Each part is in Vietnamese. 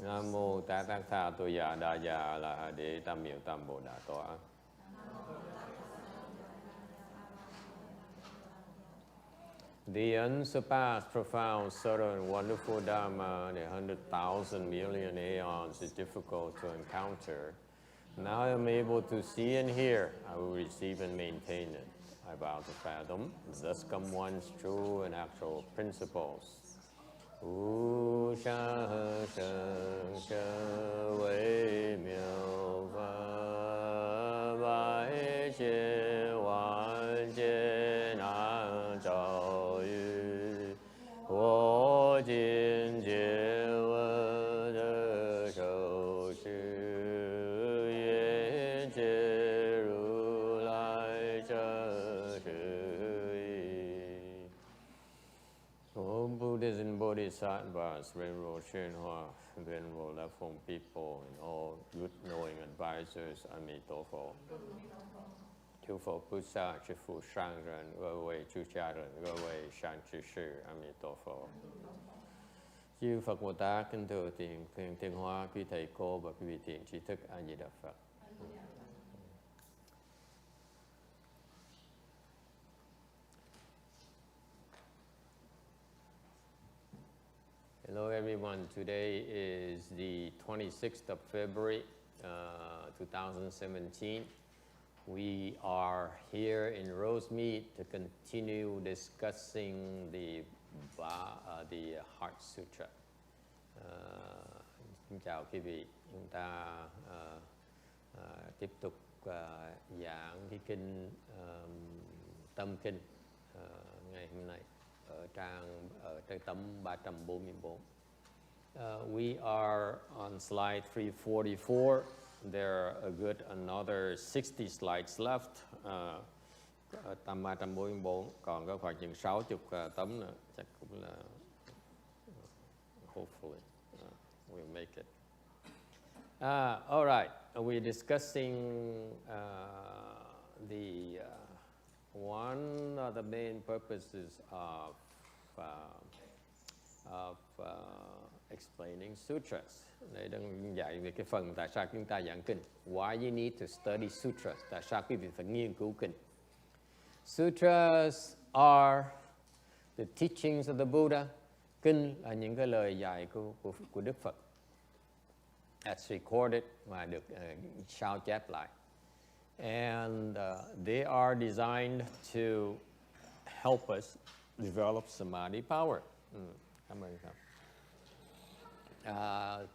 Nam mô Tát Tát Tha Tu Già Đa Già La Ha Đế Tam Miệu Tam Bồ Đà Tọa. The unsurpassed, profound, subtle, and wonderful Dharma, the 100,000 million aeons is difficult to encounter. Now I am able to see and hear. I will receive and maintain it. I vow to fathom, thus come one's true and actual principles. Wu sha he sheng she wei miao fa bai jie wan jie nan zhao yu wo jin jie wen de shou shi yuan jie ru lai zhe shi. All Buddhas and Bodhisattvas, Venerable Shenhua, Venerable Left Home people, and all good knowing advisors, Amitabha. Chư Phật Bồ Tát, chư Phụ Sang人,各位出家人, 各位善知识, Amitabha. Chư Phật Bồ Tát, kính thưa Thiền Hoa, quý thầy cô và quý vị thiện tri thức, A Di Đà Phật. Hello everyone, today is the 26th of February 2017. We are here in Rosemead to continue discussing the Heart Sutra. Xin chào quý vị, chúng ta tiếp tục giảng cái kinh Tâm Kinh ngày hôm nay. Ở trên tấm 344. We are on slide 344. There are a good another 60 slides left. Tầm 344, còn có khoảng chừng 60 tấm nữa, chắc cũng là hopefully we'll make it. All right, we're discussing one of the main purposes of explaining sutras. Đây đang dạy về cái phần tại sao chúng ta giảng kinh. Why you need to study sutras? Tại sao quý vị phải nghiên cứu kinh? Sutras are the teachings of the Buddha. Kinh là những cái lời dạy của Đức Phật. That's recorded và được sao chép lại. And they are designed to help us develop samadhi power. Cảm ơn các.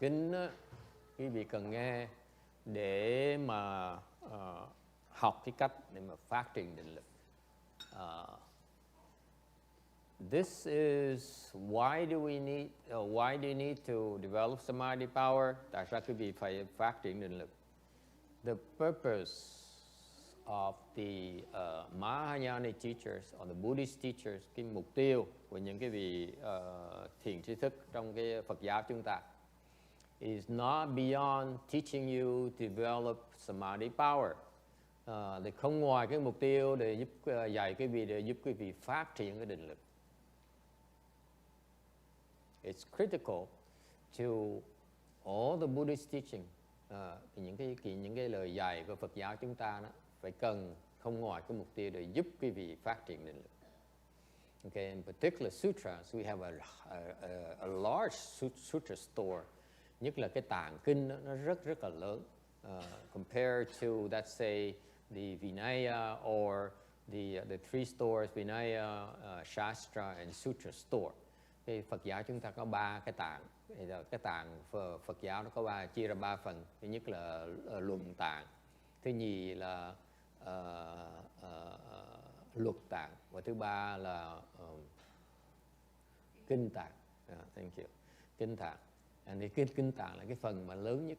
Kinh quý vị cần nghe để mà học cái cách để mà phát triển định lực. This is why do you need to develop samadhi power? Tại sao quý vị phải phát triển định lực? The purpose of the Mahayana teachers or the Buddhist teachers, cái mục tiêu của những cái vị thiền tri thức trong cái Phật giáo chúng ta is not beyond teaching you to develop samadhi power. Thì không ngoài cái mục tiêu để giúp dạy quý vị để giúp quý vị phát triển cái định lực. It's critical to all the Buddhist teaching. Những cái lời dạy của Phật giáo chúng ta đó phải cần không ngoài cái mục tiêu để giúp quý vị phát triển định lực. Okay, in particular sutras, we have a large sutra store. Nhất là cái tạng kinh đó, nó rất là lớn. Compared to, let's say, the Vinaya or the three stores, Vinaya, Shastra and Sutra store. Cái Phật giáo chúng ta có 3 cái tạng. Cái tạng Phật giáo nó có chia ra 3 phần. Thứ nhất là luận tạng, thứ nhì là luật tạng, và thứ ba là kinh tạng. Thank you. Kinh tạng. Thì kinh tạng là cái phần mà lớn nhất.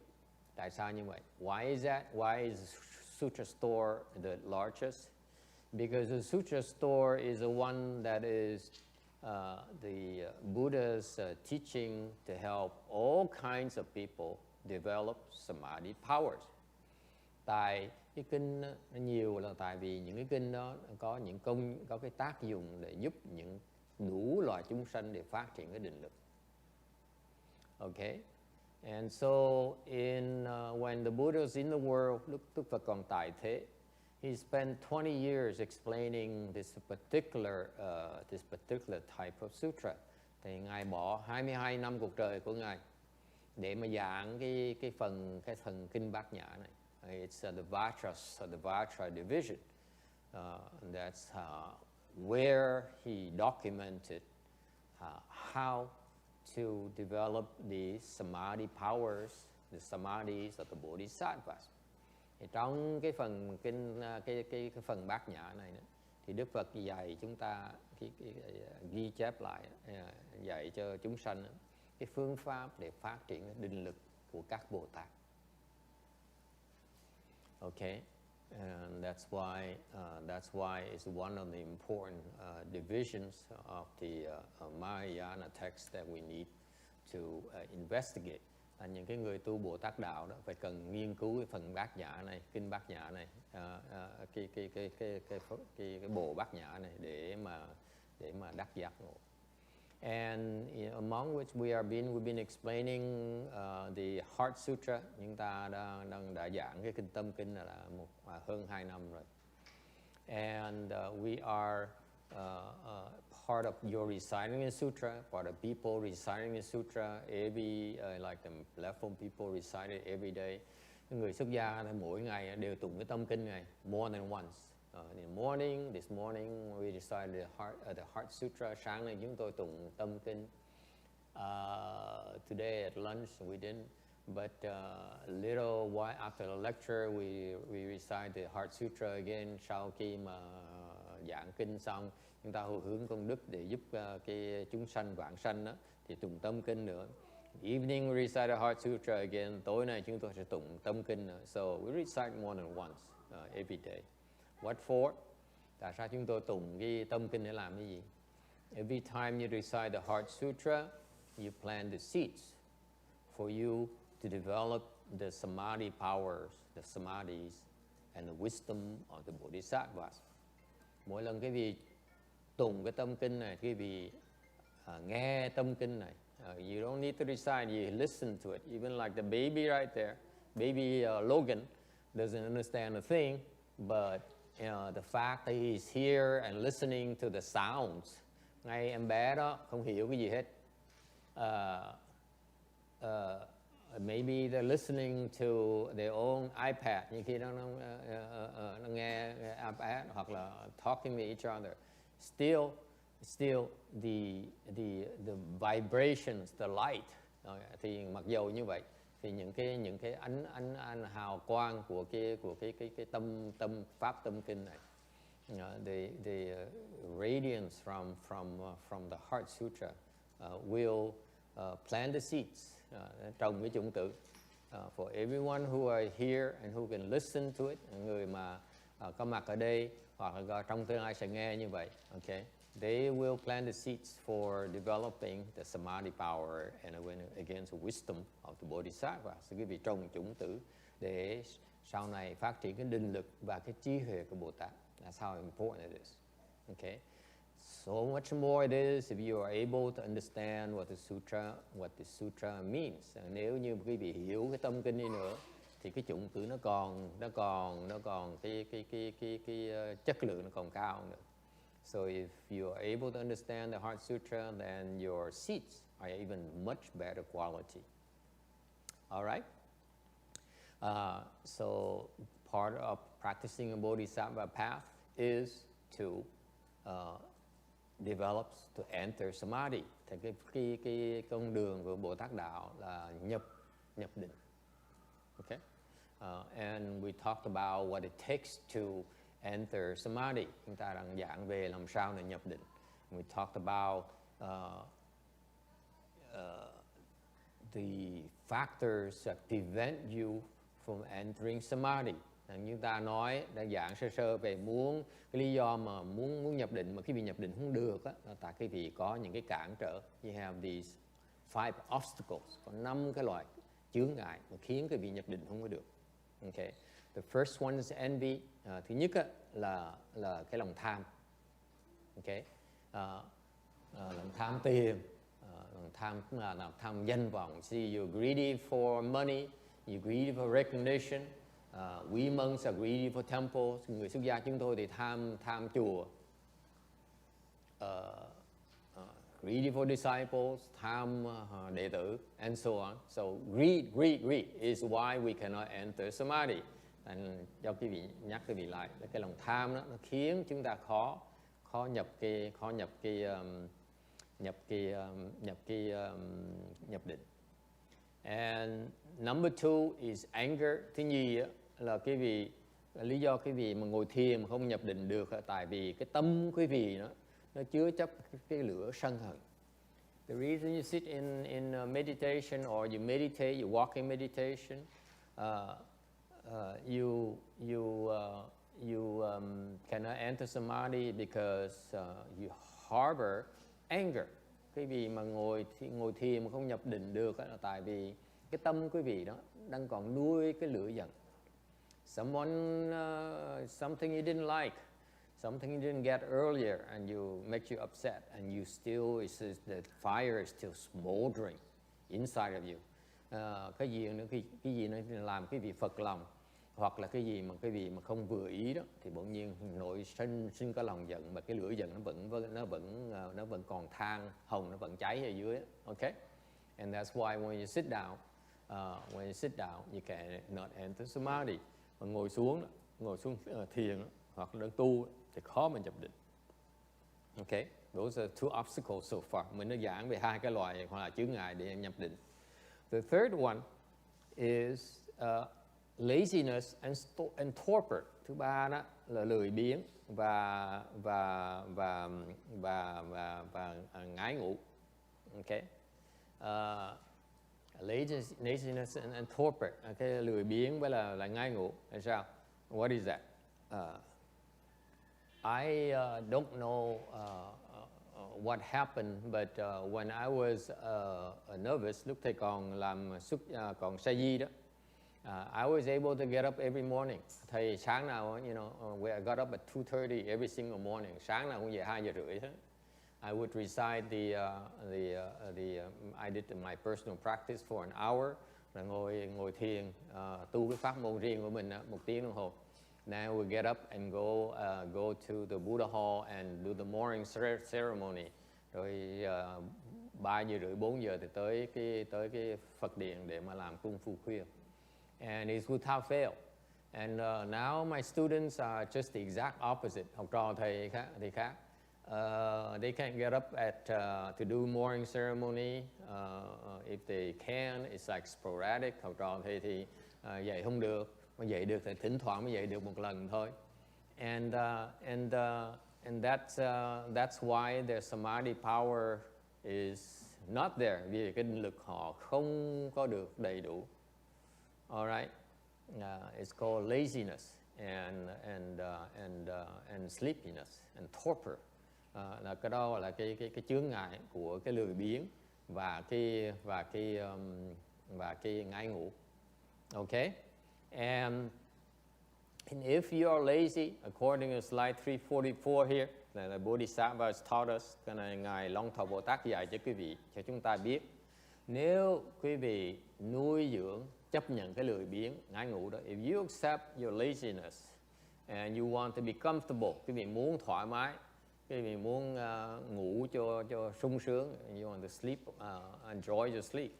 Tại sao như vậy? Why is that? Why is Sutra store the largest? Because the Sutra store is the one that is the Buddha's teaching to help all kinds of people develop samadhi powers. Tại cái kinh nó nhiều là tại vì những cái kinh đó có cái tác dụng để giúp những đủ loại chúng sanh để phát triển cái định lực. Okay, And so when the Buddha was in the world, lúc Đức Phật còn tại thế, he spent 20 years explaining this particular type of sutra. Thì Ngài bỏ 22 năm cuộc đời của Ngài để mà giảng cái phần kinh Bát Nhã này. It's the Vajra division. That's where he documented how to develop the samadhi powers, the samadhis of the bodhisattvas. Thì trong cái phần kinh cái phần Bát Nhã này nữa, thì Đức Phật dạy chúng ta ghi chép lại, dạy cho chúng sanh cái phương pháp để phát triển định lực của các Bồ Tát. Okay, and that's why it's one of the important divisions of the Mahayana text that we need to investigate. Những cái người tu Bồ Tát đạo đó phải cần nghiên cứu cái phần Bát Nhã này, kinh Bát Nhã này, cái bộ Bát Nhã này để mà đắc giác ngộ. And among which we've been explaining the Heart Sutra. Chúng ta đã giảng cái kinh Tâm Kinh là hơn 2 năm rồi. And we are part of your reciting the sutra, part of people reciting the sutra. Like the platform people recite it every day. Người xuất gia mỗi ngày đều tụng cái tâm kinh này more than once. In the morning, this morning we recited the Heart Sutra. Sáng nay chúng tôi tụng tâm kinh. Today at lunch we didn't, but a little while after the lecture we recite the Heart Sutra again. Sau khi mà giảng kinh xong, chúng ta hồi hướng công đức để giúp cái chúng sanh vãng sanh đó, thì tụng tâm kinh nữa. Evening we recite the Heart Sutra again. Tối nay chúng tôi sẽ tụng tâm kinh nữa. So we recite more than once every day. What for? Tại sao chúng tôi tụng cái tâm kinh để làm cái gì? Every time you recite the Heart Sutra, you plant the seeds for you to develop the samadhi powers, the samadhis, and the wisdom of the bodhisattvas. Mỗi lần cái vị tụng cái tâm kinh này, cái vị nghe tâm kinh này, you don't need to recite, you listen to it. Even like the baby right there, baby Logan doesn't understand a thing, but the fact that he's here and listening to the sounds, ngay em bé đó không hiểu cái gì hết. Maybe they're listening to their own iPad, như khi nó nghe iPad hoặc là talking to each other. Still the vibrations, the light. Thì mặc dầu như vậy, thì những cái ánh hào quang của cái tâm pháp tâm kinh này, the radiance from the Heart Sutra will plant the seeds, trồng cái chủng tử for everyone who are here and who can listen to it. Người mà có mặt ở đây hoặc là trong tương lai sẽ nghe như vậy. Okay, they will plant the seeds for developing the samadhi power and again the wisdom of the bodhisattva. Cái vị trồng chủng tử để sau này phát triển cái định lực và cái trí huệ của Bồ Tát. That's how important it is. Okay, so much more it is if you are able to understand what the sutra means. Nếu như quý vị hiểu cái tâm kinh đi nữa, thì cái chủng tử nó còn cái chất lượng nó còn cao nữa. So if you are able to understand the Heart Sutra, then your seeds are even much better quality. All right. So part of practicing a bodhisattva path is to develop, to enter samadhi. Thì cái con đường của Bồ Tát đạo là nhập định. Okay. And we talked about what it takes to enter samadhi. Chúng ta đang giảng về làm sao để nhập định. We talked about the factors that prevent you from entering samadhi. Chúng ta đã giảng sơ về cái lý do mà muốn nhập định mà cái vị nhập định không được á, là tại cái vị có những cái cản trở. You have these 5 obstacles, có 5 cái loại chướng ngại mà khiến cái vị nhập định không có được. Okay. The first one is envy. Thứ nhất á, là cái lòng tham. Okay. Lòng tham tiền, lòng tham danh vọng. See, you're greedy for money, you're greedy for recognition. We monks are greedy for temples. Người xuất gia chúng tôi thì tham chùa. Greedy for disciples, tham đệ tử, and so on. So greed is why we cannot enter samadhi. And cho quý vị nhắc quý vị lại, cái lòng tham đó, nó khiến chúng ta khó nhập định. And number 2 is anger. Thứ nhì là lý do quý vị mà ngồi thiền mà không nhập định được là tại vì cái tâm quý vị nó chứa chấp cái lửa sân hận. The reason you sit in meditation or you meditate, you walk in meditation, you cannot enter samadhi because you harbor anger. Quý vị mà ngồi thiền mà không nhập định được là tại vì cái tâm quý vị đó đang còn nuôi cái lửa giận. Something you didn't like, something you didn't get earlier, and you make you upset, and you still, the fire is still smoldering inside of you. Cái gì nó làm cái vị phật lòng, hoặc là cái gì mà không vừa ý đó, thì bỗng nhiên nội sinh có lòng giận, mà cái lửa giận nó vẫn còn than hồng, nó vẫn cháy ở dưới. Okay, and that's why when you sit down, you cannot enter samadhi. Mà ngồi xuống thiền hoặc là tu thì khó mà nhập định. Okay, those are 2 obstacles so far. Mình đã giảng về 2 cái loại hoặc là chướng ngại để nhập định. The third one is laziness and torpor. Thứ ba đó là lười biếng và ngái ngủ. Okay, laziness and torpor. Cái lười biếng với là ngái ngủ. Là sao? What is that? I don't know what happened, but when I was a novice, lúc thầy còn làm còn sa di đó, I was able to get up every morning. Thầy sáng nào, I got up at 2:30 every single morning. Sáng nào cũng dậy 2:30 hết. I would recite I did my personal practice for an hour, rồi ngồi thiền, tu cái pháp môn riêng của mình 1 tiếng đồng hồ. Now we get up and go to the Buddha Hall and do the morning ceremony. Rồi 3:30, 4 giờ thì tới cái Phật điện để mà làm công phu khuya. And it's without fail. And now my students are just the exact opposite. Học trò thầy thì khác. They can't get up to do morning ceremony. If they can, it's like sporadic. Học trò thầy thì dậy không được. Mà dậy được thì thỉnh thoảng mới dậy được một lần thôi. And that's why their samadhi power is not there, vì cái định lực họ không có được đầy đủ. Alright, it's called laziness and sleepiness and torpor. Là cái đó là cái chướng ngại của cái lười biếng và cái ngái ngủ. Okay? And if you are lazy, according to slide 344 here, the Bodhisattva has taught us, cái này Ngài Long Thọ Bồ Tát dạy cho quý vị, cho chúng ta biết, nếu quý vị nuôi dưỡng, chấp nhận cái lười biếng, ngái ngủ đó, if you accept your laziness and you want to be comfortable, quý vị muốn thoải mái, quý vị muốn ngủ cho sung sướng, you want to sleep, enjoy your sleep,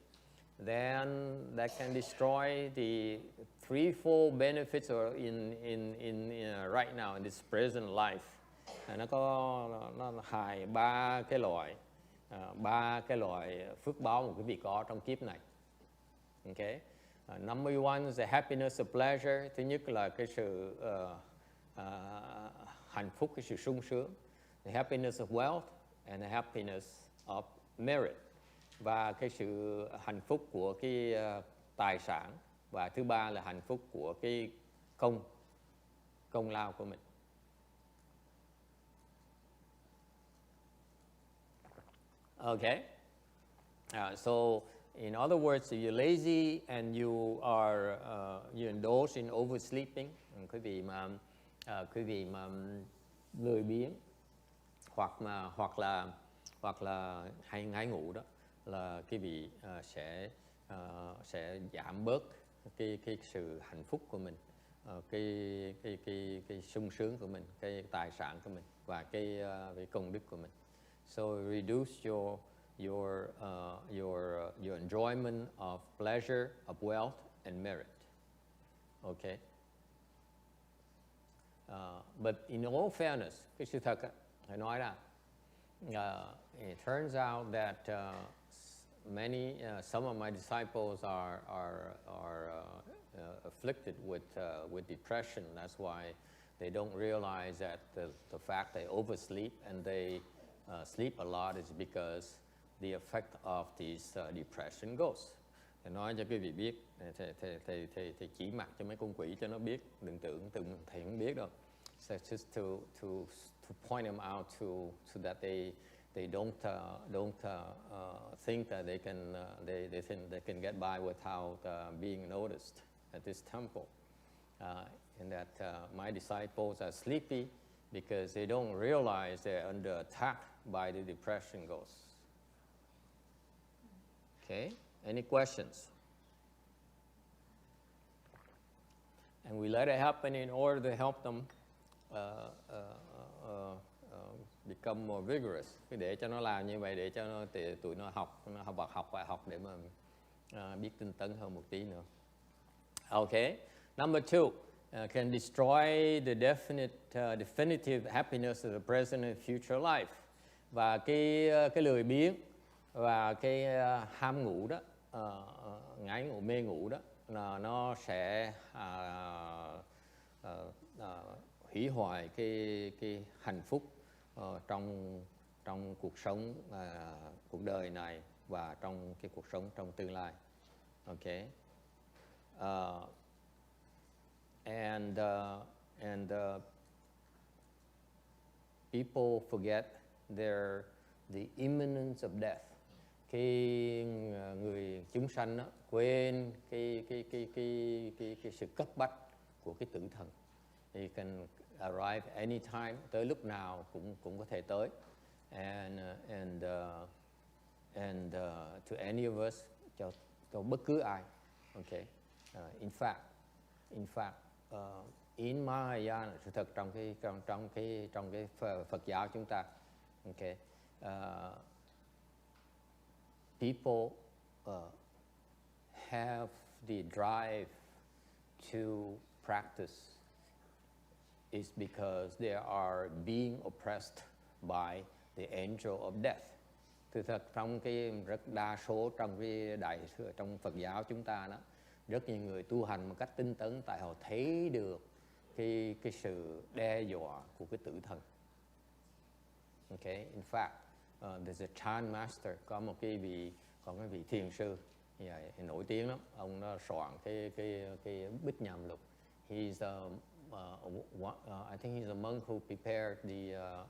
then that can destroy the threefold benefits in right now in this present life. Nó hại ba cái loại phước báo mà quý vị có trong kiếp này. Okay. Number one is the happiness of pleasure. Thứ nhất là cái sự hạnh phúc, cái sự sung sướng. The happiness of wealth and the happiness of merit. Và cái sự hạnh phúc của cái tài sản. Và thứ ba là hạnh phúc của cái công lao của mình. Okay. So in other words, if you're lazy and you indulge in oversleeping, quý vị mà lười biếng hoặc là hay ngái ngủ đó, là quý vị sẽ giảm bớt cái sự hạnh phúc của mình, cái sung sướng của mình, cái tài sản của mình và cái công đức của mình. So reduce your enjoyment of pleasure, of wealth and merit. Okay. But in all fairness, cái sự thật á, phải nói là it turns out that some of my disciples are afflicted with depression. That's why they don't realize that the fact they oversleep and they sleep a lot is because the effect of this depression goes. Thì nói cho quý vị biết, thầy chỉ mặt cho mấy con quỷ cho nó biết, đừng tưởng thầy không biết đâu. So just to point them out so that they don't think that they think they can get by without being noticed at this temple, and that my disciples are sleepy because they don't realize they're under attack by the depression ghosts. Okay, any questions? And we let it happen in order to help them become more vigorous. Để cho nó làm như vậy để cho tụi nó học bài học để mà biết tinh tấn hơn một tí nữa. Okay. Number 2, can destroy the definitive happiness of the present and future life. Và cái lười biếng và cái ham ngủ đó, ngái ngủ, mê ngủ đó, nó sẽ hủy hoại cái hạnh phúc trong cuộc sống, cuộc đời này và trong cái cuộc sống trong tương lai. Okay. And people forget the imminence of death. Khi người chúng sanh đó, quên cái sự cấp bách của cái tử thần. He can arrive anytime, tới lúc nào cũng có thể tới. And to any of us, cho bất cứ ai. Okay. In fact, in Mahayana, sự thật trong cái Phật giáo chúng ta, okay, people have the drive to practice is because they are being oppressed by the angel of death. Thực thật trong cái rất đa số trong Phật giáo chúng ta đó, rất nhiều người tu hành một cách tinh tấn tại họ thấy được cái sự đe dọa của cái tử thần. Okay, in fact, there's a Chan master, có cái vị thiền sư nổi tiếng lắm, ông nó soạn cái Bích Nhàm Lục. He's I think he's a monk who prepared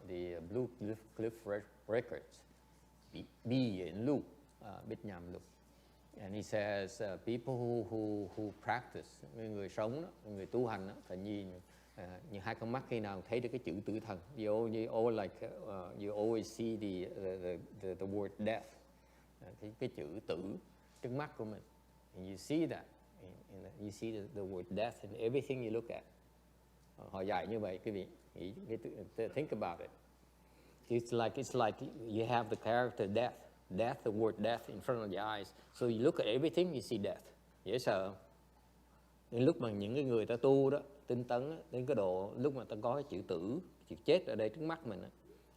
the Blue Cliff Records, Bi Diễn Lưu, Bích Nhàm Lục. And he says people who practice, người sống đó, người tu hành đó, phải nhìn hai con mắt khi nào thấy được cái chữ tử thần. You always see the word death, cái chữ tử trước mắt của mình. And you see that, you see the word death in everything you look at. Họ dạy như vậy, quý vị think about it. It's like you have the character death, the word death in front of your eyes. So you look at everything, you see death. Dễ sợ. Đến lúc mà những cái người ta tu đó, tinh tấn đó, đến cái độ lúc mà ta có cái chữ tử, chữ chết ở đây trước mắt mình đó.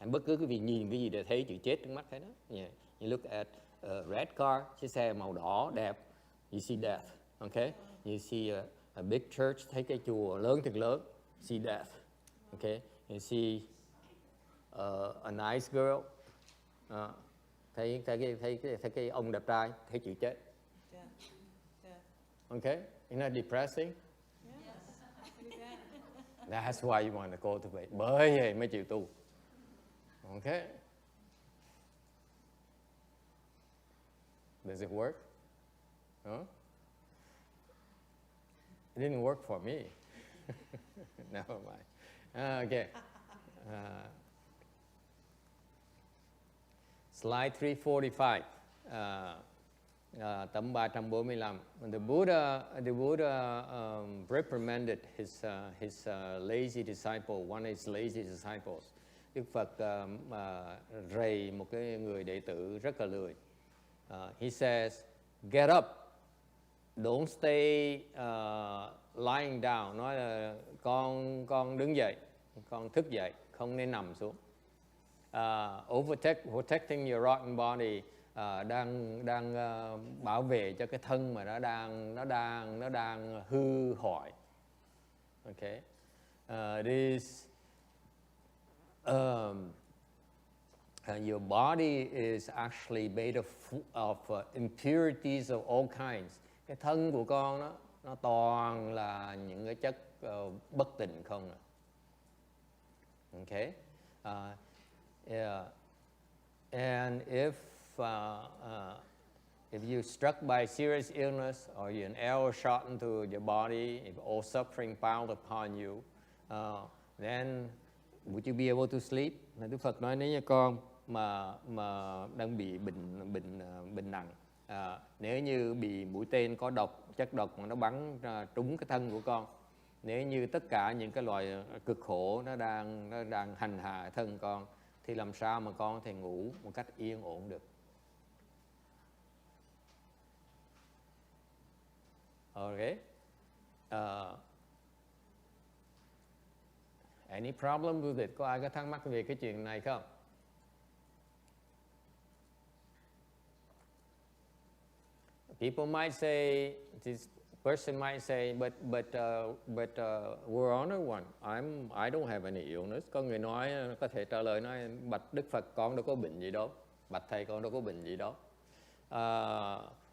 Bất cứ cái vị nhìn cái gì để thấy chữ chết trước mắt thấy đó. Yeah. You look at a red car, chiếc xe màu đỏ đẹp, you see death. Okay? You see a big church, thấy cái chùa lớn thật lớn, see death. Okay? You see a nice girl, thấy cái ông đẹp trai, thấy chữ chết. Okay? Isn't that depressing? Yes. That's why you want to cultivate. Bởi vậy mới chịu tu. Okay? Does it work? Huh? It didn't work for me. Never mind. Okay. Slide 345. tấm 345. The Buddha reprimanded his lazy disciple, one of his lazy disciples. Đức Phật rầy một cái người đệ tử rất là lười. He says, get up, don't stay lying down. Nói là con đứng dậy, con thức dậy, không nên nằm xuống. Protecting your rotten body, đang bảo vệ cho cái thân mà nó đang hư hoại. Okay. Your body is actually made of impurities of all kinds. Cái thân của con nó toàn là những cái chất bất tịnh không. Okay. Yeah. And if you're struck by serious illness or you're an arrow shot into your body, if all suffering piled upon you, then would you be able to sleep? Đức Phật nói nếu như con mà đang bị bệnh nặng, nếu như bị mũi tên có độc, chất độc mà nó bắn trúng cái thân của con, nếu như tất cả những cái loại cực khổ nó đang hành hạ thân con, thì làm sao mà con có thể ngủ một cách yên ổn được? Okay. Any problem with it? Có ai có thắc mắc về cái chuyện này không? People might say, this person might say, but We're Honor One, I don't have any illness. Có người nói, có thể trả lời nói, bạch Đức Phật, con đâu có bệnh gì đâu. Bạch thầy, con đâu có bệnh gì đâu.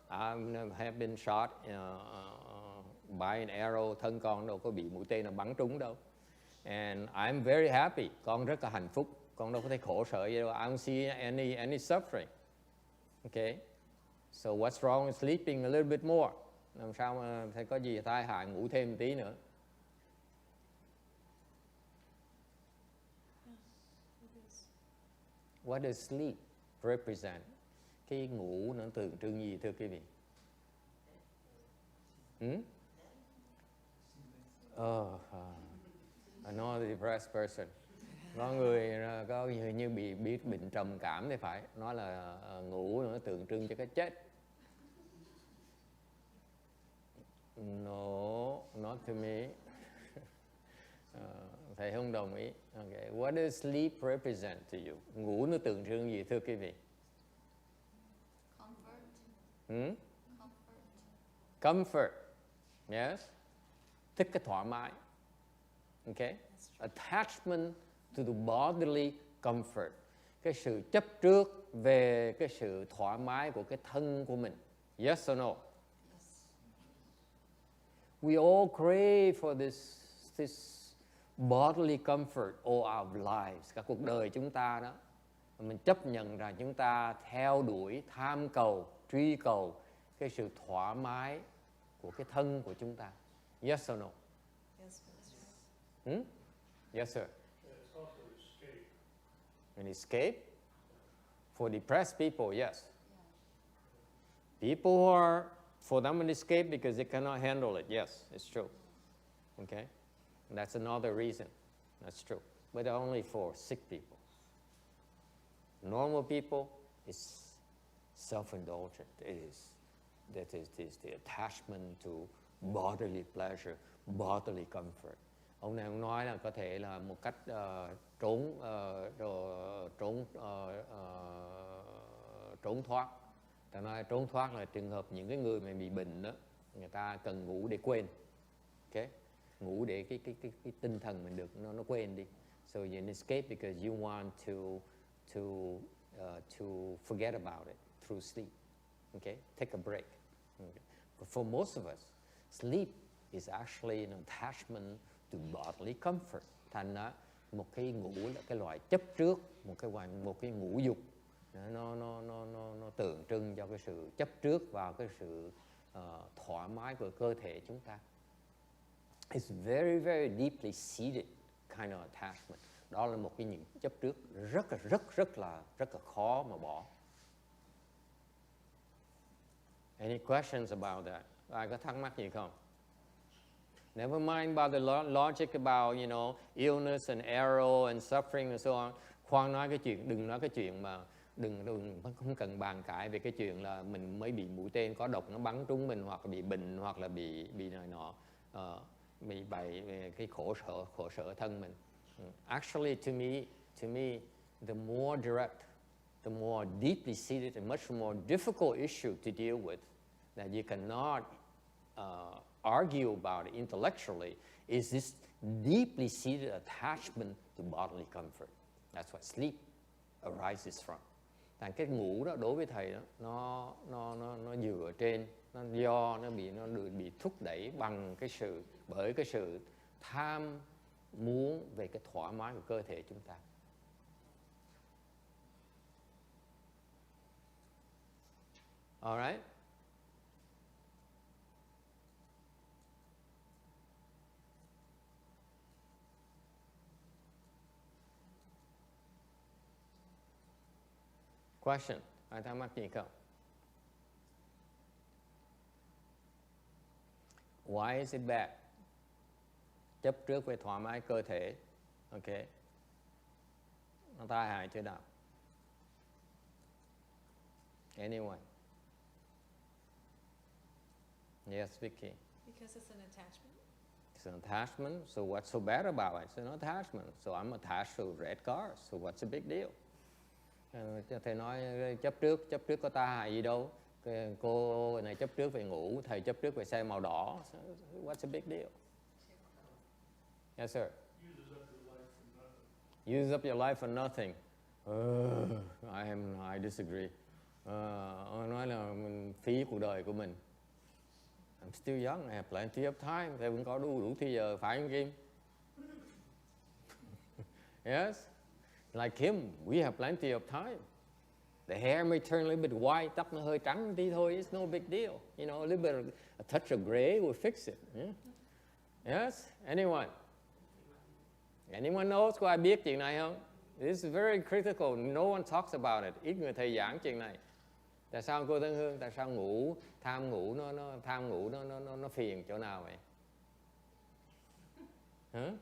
I have been shot by an arrow, thân con đâu có bị mũi tên nào bắn trúng đâu. And I'm very happy, con rất là hạnh phúc, con đâu có thấy khổ sở gì đâu. I don't see any suffering. Okay. So what's wrong with sleeping a little bit more? Làm sao mà thầy có gì tai hại ngủ thêm một tí nữa? What does sleep represent? Cái ngủ nó tượng trưng gì thưa quý vị? Another depressed person. Có người có như bị bệnh trầm cảm thì phải nói là ngủ nó tượng trưng cho cái chết. No, not to me. Thầy không đồng ý. Okay. What does sleep represent to you? Ngủ nó tượng trưng gì thưa quý vị? Comfort. Comfort. Yes. Thích cái thoải mái. Okay. Attachment to the bodily comfort. Cái sự chấp trước về cái sự thoải mái của cái thân của mình. Yes or no? We all crave for this bodily comfort all our lives. Cả cuộc đời chúng ta đó, mình chấp nhận rằng chúng ta theo đuổi, tham cầu, truy cầu cái sự thoải mái của cái thân của chúng ta. Yes or no? Yes, Master. Yes, sir. It's also escape. An escape? For depressed people, yes. People who are, for them an escape because they cannot handle it. Yes, it's true. Okay? And that's another reason. That's true. But only for sick people. Normal people, it's self-indulgent. That is the attachment to bodily pleasure, bodily comfort. Ông này ông nói là có thể là một cách trốn thoát. Ta nói trốn thoát là trường hợp những cái người mà bị bệnh đó, người ta cần ngủ để quên. Okay? Ngủ để cái tinh thần mình được nó quên đi. So you escape because you want to forget about it through sleep. Okay? Take a break. Okay? But for most of us, sleep is actually an attachment to bodily comfort. Thành ra một cái ngủ là cái loại chấp trước, một cái ngũ dục. Nó tượng trưng cho cái sự chấp trước vào cái sự thoải mái của cơ thể chúng ta. It's very, very deeply seated kind of attachment. Đó là một cái những chấp trước rất là khó mà bỏ. Any questions about that? Ai có thắc mắc gì không? Never mind about the logic about, illness and error and suffering and so on. Khoan nói cái chuyện, đừng nói cái chuyện mà đừng không cần bàn cãi về cái chuyện là mình mới bị mũi tên có độc nó bắn trúng mình, hoặc là bị bệnh, hoặc là bị này nọ, bị bày về cái khổ sở thân mình. Actually, to me, the more direct, the more deeply seated and much more difficult issue to deal with that you cannot argue about it intellectually is this deeply seated attachment to bodily comfort. That's what sleep arises from. Thành cái ngủ đó đối với thầy đó, nó dựa trên, nó bị thúc đẩy bởi cái sự tham muốn về cái thoải mái của cơ thể chúng ta. All right? Question. Ai thắc mắc gì không? Why is it bad? Chấp trước về thoải mái cơ thể. Ok. Nó tai hại chỗ nào? Anyone? Yes, Vicky. Because it's an attachment. It's an attachment. So what's so bad about it? It's an attachment. So I'm attached to red cars. So what's the big deal? Thầy nói chấp trước có tai hại gì đâu. Cô này chấp trước về ngủ, thầy chấp trước về xe màu đỏ. So what's the big deal? Yes, sir. Use up your life for nothing. I disagree. Nói là mình phí cuộc đời của mình. I'm still young, I have plenty of time. Thầy vẫn có đủ thì giờ, phải không Kim? Yes. Like him, we have plenty of time. The hair may turn a little bit white, tóc nó hơi trắng tí thôi, it's no big deal. A little bit of a touch of gray will fix it. Yeah? Yes? Anyone? Anyone knows? Có ai biết chuyện này không? This is very critical. No one talks about it. Ít người thầy giảng chuyện này. Tại sao cô Tân Hương? Tại sao tham ngủ nó phiền chỗ nào vậy? Huh?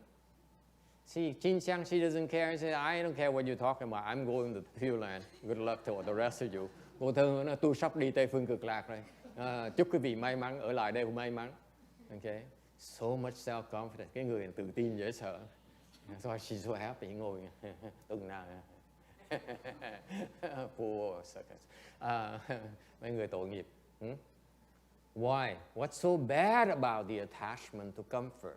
See, Chin Xiang, she doesn't care. She says, I don't care what you're talking about. I'm going to Pure Land. Good luck to the rest of you. Cô Tân Hương nói, tôi sắp đi Tây Phương Cực Lạc rồi. Chúc quý vị may mắn, ở lại đây may mắn. Okay? So much self-confidence. Cái người tự tin dễ sợ. So she's so happy, ngồi tuần nào. Poor circus. Mấy người tội nghiệp. Why? What's so bad about the attachment to comfort?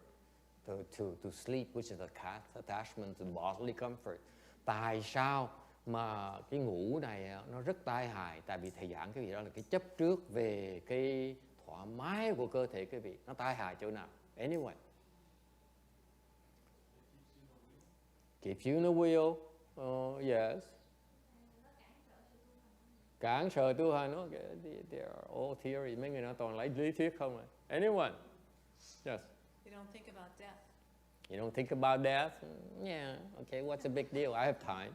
To sleep, which is a attachment to bodily comfort. Tại sao mà cái ngủ này nó rất tai hại? Tại vì thầy giảng cái gì đó là cái chấp trước về cái thoải mái của cơ thể quý vị. Nó tai hại chỗ nào? Anyway. Keeps you in the wheel. Yes. Cản trở tu hành nó. They are all theory. Mấy người nó toàn lấy lý thuyết không à. Anyone? Yes. You don't think about death. You don't think about death? Yeah, okay, what's the big deal? I have time.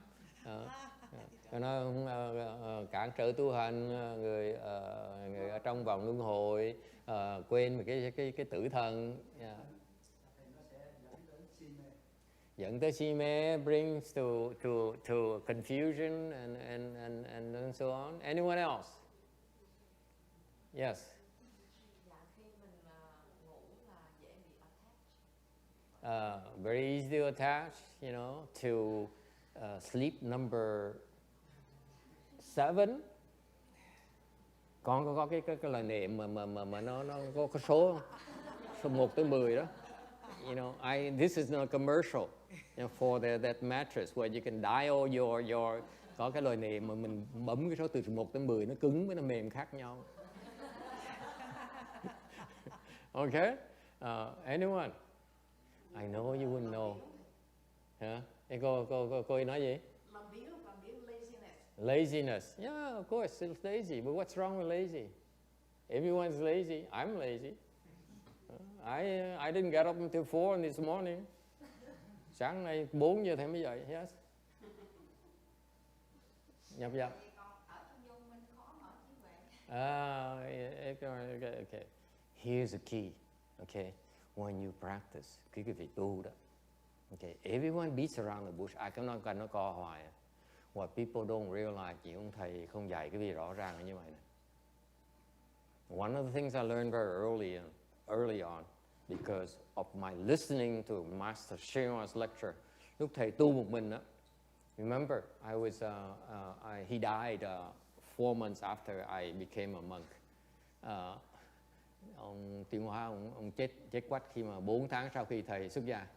Nó cản trở tu hành, người ở trong vòng luân hồi, quên về cái tử thần. Yeah. Dẫn tới si mê, brings to confusion and so on. Anyone else? Yes. Very easy to attach, to sleep number 7. Con có cái lời niệm mà nó có số 1 tới 10 đó. This is not a commercial for that mattress where you can dial your có cái lời niệm mà mình bấm cái số từ 1 tới 10 nó cứng với nó mềm khác nhau. Okay? Anyone? I know you wouldn't know. Hả? Hey, cô nói gì? Làm biếng laziness. Laziness. Yeah, of course, it's lazy. But what's wrong with lazy? Everyone's lazy. I'm lazy. I didn't get up until 4 this morning. Sáng nay 4 giờ thầy mới dậy. Yes. Nhập. Okay. Here's the key. Okay, when you practice, quý vị tu đó. Okay, everyone beats around the bush. Ai cũng nói cần nó co hoài. What people don't realize, chỉ ông thầy không dạy cái gì rõ ràng là như vậy này. One of the things I learned very early on, because of my listening to Master Shinwa's lecture. Lúc thầy tu một mình đó. Remember, he died 4 months after I became a monk. Ông Tiến Hóa, ông chết quách khi mà 4 tháng sau khi thầy xuất gia.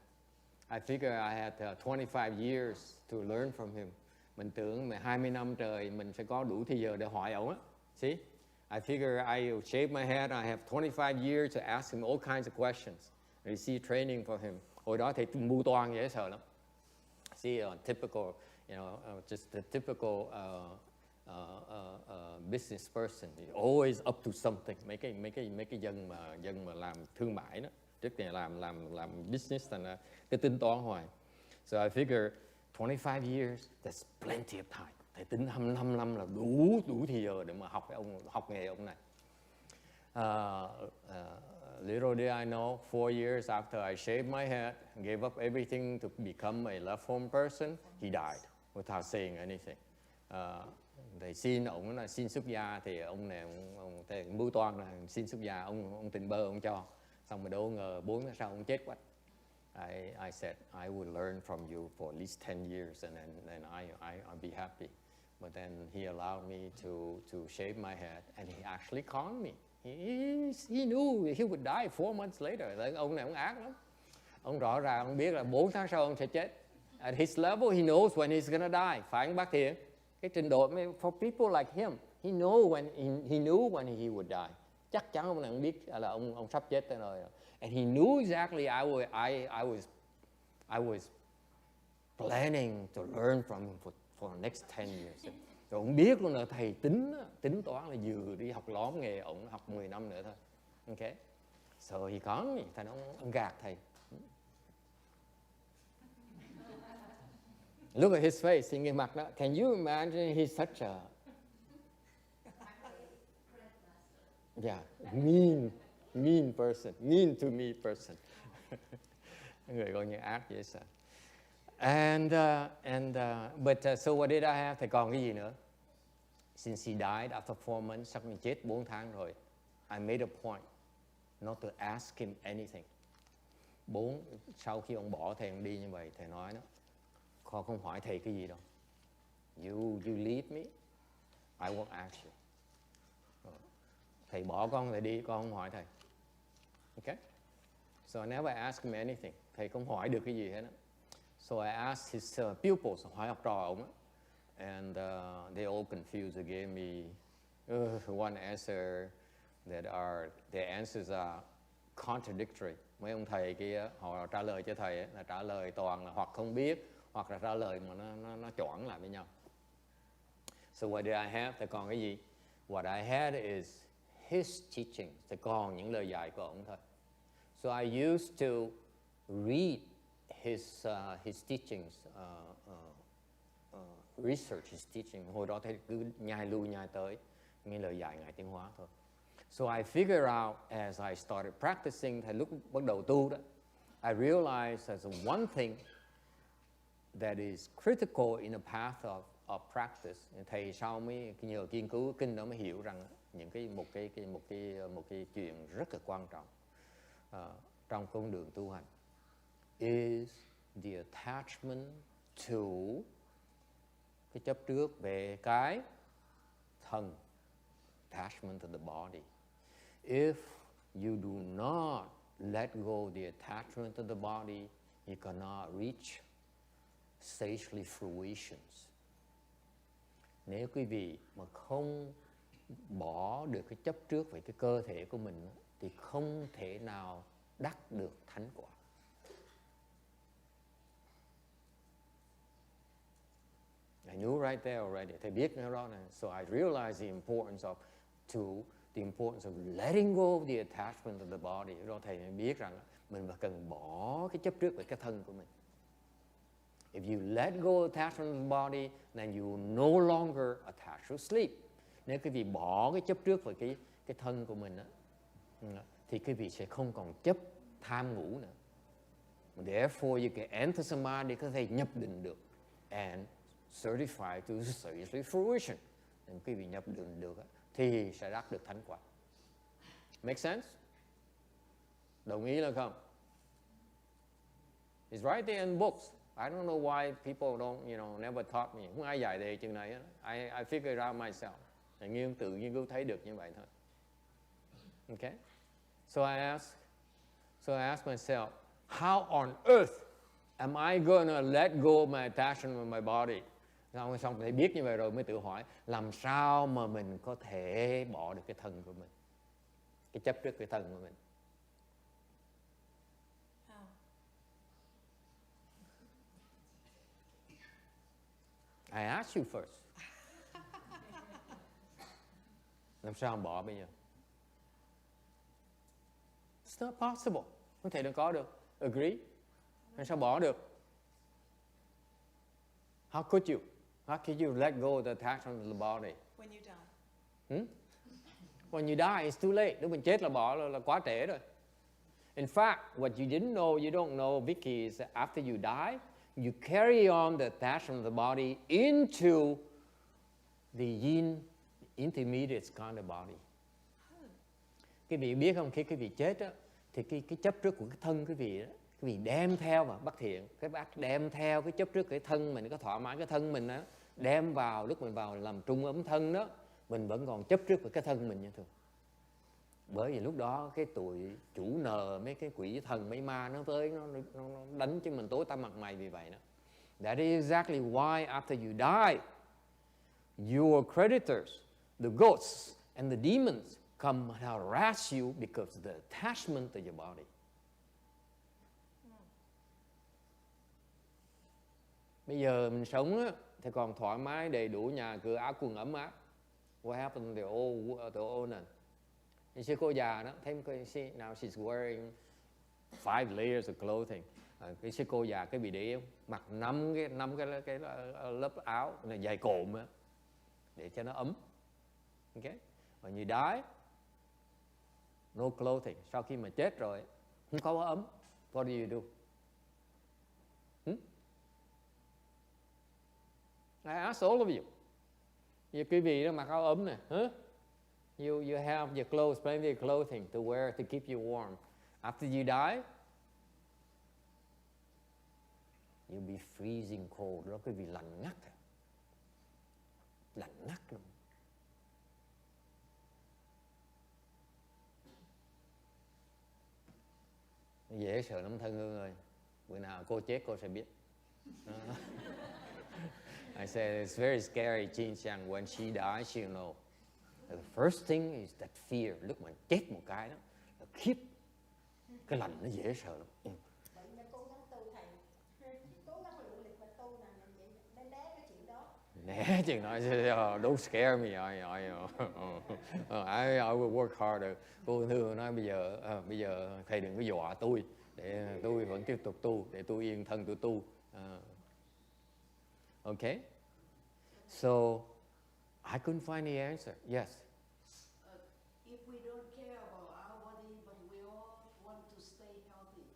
I figure I had 25 years to learn from him. Mình tưởng mà 20 năm trời mình sẽ có đủ thời giờ để hỏi ông á. See? I figure I will shave my head. I have 25 years to ask him all kinds of questions. Receive training from him. Hồi đó thầy mưu toan dễ sợ lắm. See, typical, just the typical business person, always up to something. Mấy cái dân mà làm thương mại đó, trước này làm business thành cái tính toán hoài. So I figure 25 years, that's plenty of time. Thầy tính 25 năm là đủ thì giờ để mà học nghề ông này. Little did I know, 4 years after I shaved my head, gave up everything to become a left home person, he died without saying anything. Thầy xin xuất gia thì ông này ông mưu toan là xin xuất gia, ông tình bơ ông cho, xong rồi đâu ngờ 4 tháng sau ông chết quách. I said I will learn from you for at least 10 years and then I'll be happy. But then he allowed me to shave my head and he actually conned me. He knew he would die 4 months later. Ông này ông ác lắm. Ông rõ ràng ông biết là 4 tháng sau ông sẽ chết. At his level he knows when he's gonna die. Phải không bác Thiện? Cái trình độ for people like him, he knew when he would die. Chắc chắn ông này ông biết là ông sắp chết tới nơi rồi. And he knew exactly I was planning to learn from him for the next 10 years. Rồi ông biết luôn là thầy tính toán là vừa đi học lóm nghề, ông học 10 năm nữa thôi. Okay. So he conned me. Thầy ông gạt thầy. Look at his face, nhìn cái mặt đó. Can you imagine he's such a mean person, mean to me person. Người coi như ác dễ sợ. But so what did I have? Thì còn cái gì nữa? Since he died after 4 months, sau khi chết 4 tháng rồi, I made a point not to ask him anything. Sau khi ông bỏ thầy ông đi như vậy, thầy nói đó, con không hỏi thầy cái gì đâu. You leave me, I won't ask you. Thầy bỏ con thầy đi, con không hỏi thầy. Okay? So I never asked him anything. Thầy không hỏi được cái gì hết. So I asked his pupils, hỏi học trò ông. And they all confused. They gave me one answer their answers are contradictory. Mấy ông thầy kia họ trả lời cho thầy là trả lời toàn là hoặc không biết hoặc là trả lời mà nó choảng lại với nhau. So what did I have? Thì còn cái gì? What I had is his teaching. Thì còn những lời dạy của ông thôi. So I used to read his teachings, research his teaching. Hồi đó thầy cứ nhai lui nhai tới nghe lời dạy Ngài Tiến Hóa thôi. So I figured out as I started practicing, thầy lúc bắt đầu tu đó, I realized there's one thing that is critical in the path of practice. Thầy sau mới nhờ nghiên cứu kinh đó mới hiểu rằng một cái chuyện rất là quan trọng trong con đường tu hành is the attachment to, cái chấp trước về cái thân, attachment to the body. If you do not let go the attachment to the body, you cannot reach sagely fruitions. Nếu quý vị mà không bỏ được cái chấp trước về cái cơ thể của mình thì không thể nào đắc được thánh quả. I knew right there already. Thầy biết nó đó này. So I realized the importance of letting go of the attachment to the body. Đó thầy biết rằng mình cần bỏ cái chấp trước về cái thân của mình. If you let go of attachment to the body, then you will no longer attach to sleep. Nếu quý vị bỏ cái chấp trước về cái thân của mình á, thì quý vị sẽ không còn chấp tham ngủ nữa. Therefore, you can enter samadhi, có thể nhập định được, and certify to seriously fruition. Nên quý vị nhập định được thì sẽ đắc được thánh quả. Make sense? Đồng ý là không? It's right there in books. I don't know why people don't, never taught me. Không ai dạy đề chừng này á. I figure it out myself. Tự nghiên cứu thấy được như vậy thôi. Okay? So I ask myself, how on earth am I gonna let go of my attachment with my body? Xong thì biết như vậy rồi mới tự hỏi, làm sao mà mình có thể bỏ được cái thân của mình, cái chấp trước cái thân của mình. I ask you first. Làm sao bỏ bây giờ? It's not possible. Không thể có được. Agree? Làm sao bỏ được? How could you? How could you let go of the attachment to the body? When you die. When you die, it's too late. Lúc mình chết là bỏ là quá trễ rồi. In fact, what you didn't know, you don't know, Vicky, is that after you die, you carry on the attachment of the body into the intermediate kind of body. Quý vị biết không, khi quý vị chết á, thì cái chấp trước của cái thân quý vị đó, quý vị đem theo mà bất thiện, cái bác đem theo cái chấp trước cái thân mình, có thỏa mãn cái thân mình á, đem vào lúc mình vào làm trung ấm thân đó, mình vẫn còn chấp trước với cái thân mình như thường. Bởi vì lúc đó cái tuổi chủ nợ, mấy cái quỷ thần mấy ma nó tới, nó đánh cho mình tối tăm mặt mày vì vậy đó. That is exactly why after you die, your creditors, the ghosts and the demons come and harass you because of the attachment to your body. Bây giờ mình sống á, thì còn thoải mái, đầy đủ nhà cửa áo quần ấm áp. What happened to the old nun? Như cô già đó, thấy now she's wearing 5 layers of clothing. Cái sư cô già cái bị để không? Mặc 5 cái lớp áo này dày cộm á, để cho nó ấm. Okay? Và như die, no clothing. Sau khi mà chết rồi, không có ấm. What do you do? I ask all of you. Như quý vị đó mặc áo ấm nè, You have your clothes, plenty of clothing to wear to keep you warm. After you die, you'll be freezing cold. Đó quý vị lạnh ngắt. Lạnh ngắt luôn. Dễ sợ lắm thân Hương ơi. Bữa nào cô chết cô sẽ biết. I said it's very scary, Chin Chang. When she dies, she'll know. The first thing is that fear. Lúc mà chết một cái đó là khiếp. Cái lạnh nó dễ sợ lắm. Vậy nên cố gắng tu thầy. Cố gắng luyện lịch và tu là nên né cái chuyện đó. Né chuyện nói don't scare me. I will work harder. Cô Thương nói bây giờ thầy đừng có dọa tôi, để tôi vẫn tiếp tục tu, để tôi yên thân tôi tu. Okay? So I couldn't find the answer. Yes. If we don't care about our body, but we all want to stay healthy.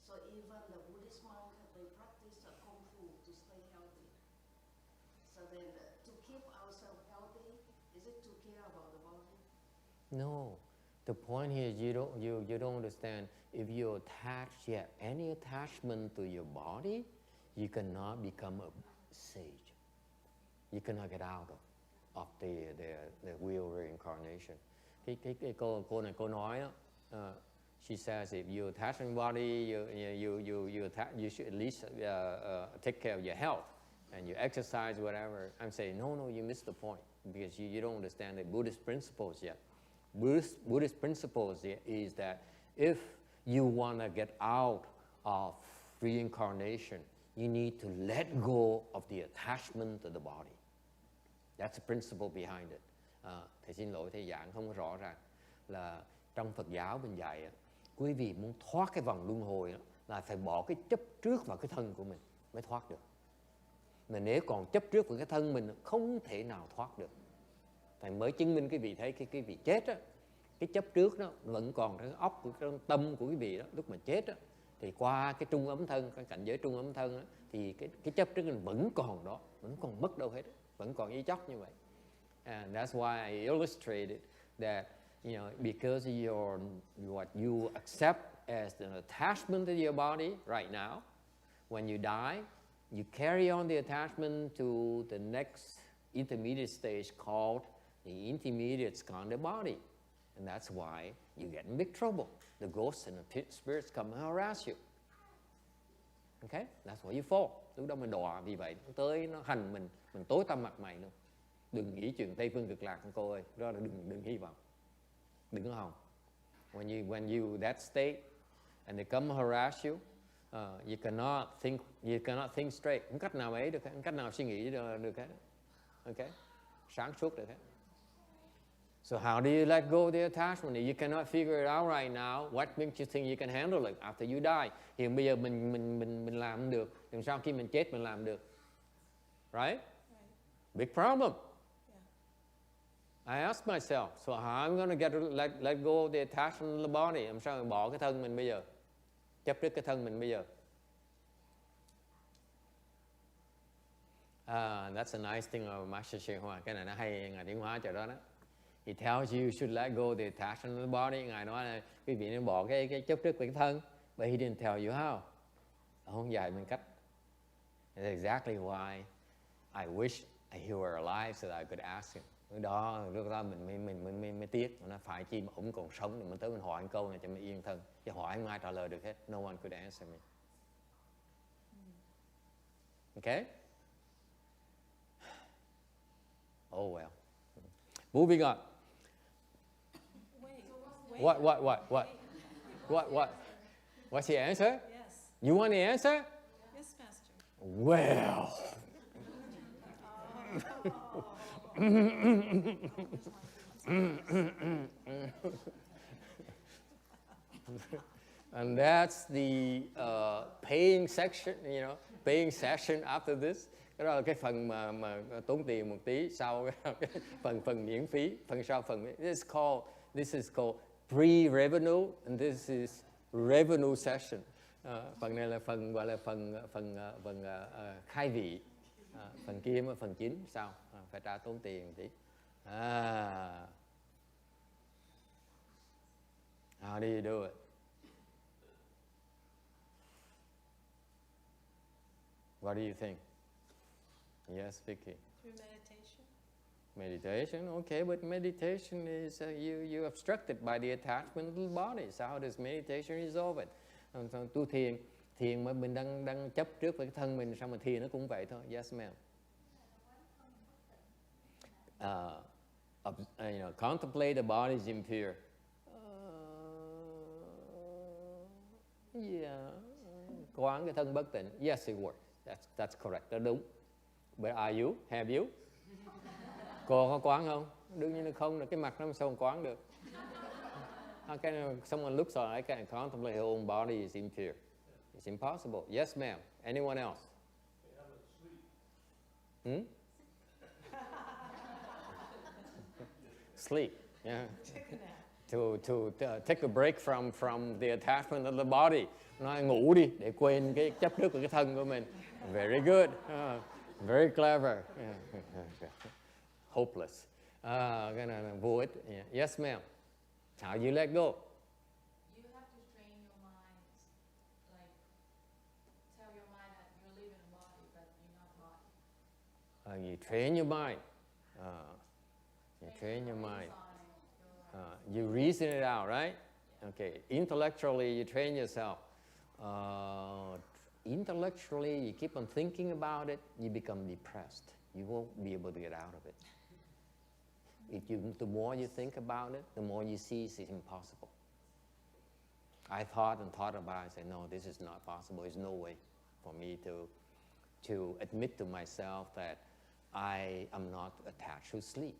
So even the Buddhist monk, they practice kung fu to stay healthy. So then, to keep ourselves healthy, is it to care about the body? No. The point here is you don't understand. If you attach any attachment to your body, you cannot become a sage. You cannot get out of the wheel reincarnation. Cái cô này cô nói đó, she says if you attach your body, you should at least take care of your health and you exercise whatever. I'm saying no, you missed the point because you don't understand the Buddhist principles yet. Buddhist principles is that if you want to get out of reincarnation, you need to let go of the attachment to the body. That's the principle behind it. Thầy xin lỗi, thầy giảng không có rõ ràng. Là trong Phật giáo mình dạy, quý vị muốn thoát cái vòng luân hồi là phải bỏ cái chấp trước vào cái thân của mình mới thoát được. Mà nếu còn chấp trước vào cái thân mình không thể nào thoát được. Thầy mới chứng minh quý vị thấy cái vị chết á, cái chấp trước đó vẫn còn trong óc của trong tâm của quý vị đó, lúc mà chết đó, thì qua cái trung ấm thân, cái cảnh giới trung ấm thân đó, thì cái chấp trước nó vẫn còn đó, vẫn còn mất đâu hết, vẫn còn y chóc như vậy. And that's why I illustrated that, you know, because what you accept as an attachment to your body right now, when you die, you carry on the attachment to the next intermediate stage called the intermediate skandha body. And that's why you get in big trouble. The ghosts and the spirits come and harass you. Okay? That's why you fall. Lúc đó mình đọa vì vậy. Tới nó hành mình tối tăm mặt mày luôn. Đừng nghĩ chuyện Tây Phương Cực Lạc cô ơi. Đó là đừng hy vọng. Đừng có hòng. When you that state and they come harass you, you cannot think straight. Không cách nào ấy được hết. Không cách nào suy nghĩ được hết. Okay? Sáng suốt được hết. So how do you let go of the attachment? You cannot figure it out right now. What makes you think you can handle it after you die? Hiện bây giờ mình làm được. Làm sao khi mình chết mình làm được? Right? Big problem. I ask myself, so how I'm going to let go of the attachment of the body? Làm sao mình bỏ cái thân mình bây giờ? Chấp trước cái thân mình bây giờ? That's a nice thing of Master Sri Hoa. Cái này nó hay Ngài Tiến Hóa chỗ đó đó. He tells you should let go of the attachment of the body. Ngài nói là quý vị nên bỏ cái chấp trước cái thân. But he didn't tell you how. Ông không dạy mình cách. That's exactly why I wish he were alive so that I could ask him. Lúc đó mình mới tiếc. Nó phải chi mà ông còn sống thì mình tới mình hỏi một câu này cho mình yên thân. Chứ hỏi không ai trả lời được hết. No one could answer me. Okay? Oh well. Moving on. Wait. What? What's the answer? Yes. You want the answer? Yes, Master. Well. And that's the paying section, you know, paying session after this. Cái đó là cái phần mà tốn tiền một tí, sau cái phần miễn phí, phần sau phần this is called pre-revenue and this is revenue session. Phần này là phần gọi là phần khai vị, phần kia là phần chính sau phải trả tốn tiền một tí. How do you do it? What do you think? Yes, Vicky. Through meditation. Meditation, okay, but meditation is you obstructed by the attachment to the body. So how does meditation resolve it? Tu thiền mà mình đang chấp trước với cái thân mình, sao mà thiền nó cũng vậy thôi. Yes, ma'am. You know, contemplate the body is impure. Yeah, quán cái thân bất tịnh. Yes, it works. That's correct. Đó đúng. But are you? Have you? Cô có quán không? Đương nhiên là không. Cái mặt nó sao quán được? How can someone looks on I can contemplate her own body is impure? It's impossible. Yes, ma'am. Anyone else? Sleep. Yeah. To take a break from the attachment of the body. Nói ngủ đi để quên cái chấp trước của cái thân của mình. Very good. Very clever. Hopeless. Cái này là vô ích. Yes, ma'am. How you let go? You have to train your mind, like tell your mind that you live in a body, but you're not body. You train your mind. You train your mind. You reason it out, right? Okay. Intellectually, you train yourself. Intellectually, you keep on thinking about it, you become depressed. You won't be able to get out of it. The more you think about it, the more you see it's impossible. I thought about it, I said, no, this is not possible. There's no way for me to admit to myself that I am not attached to sleep.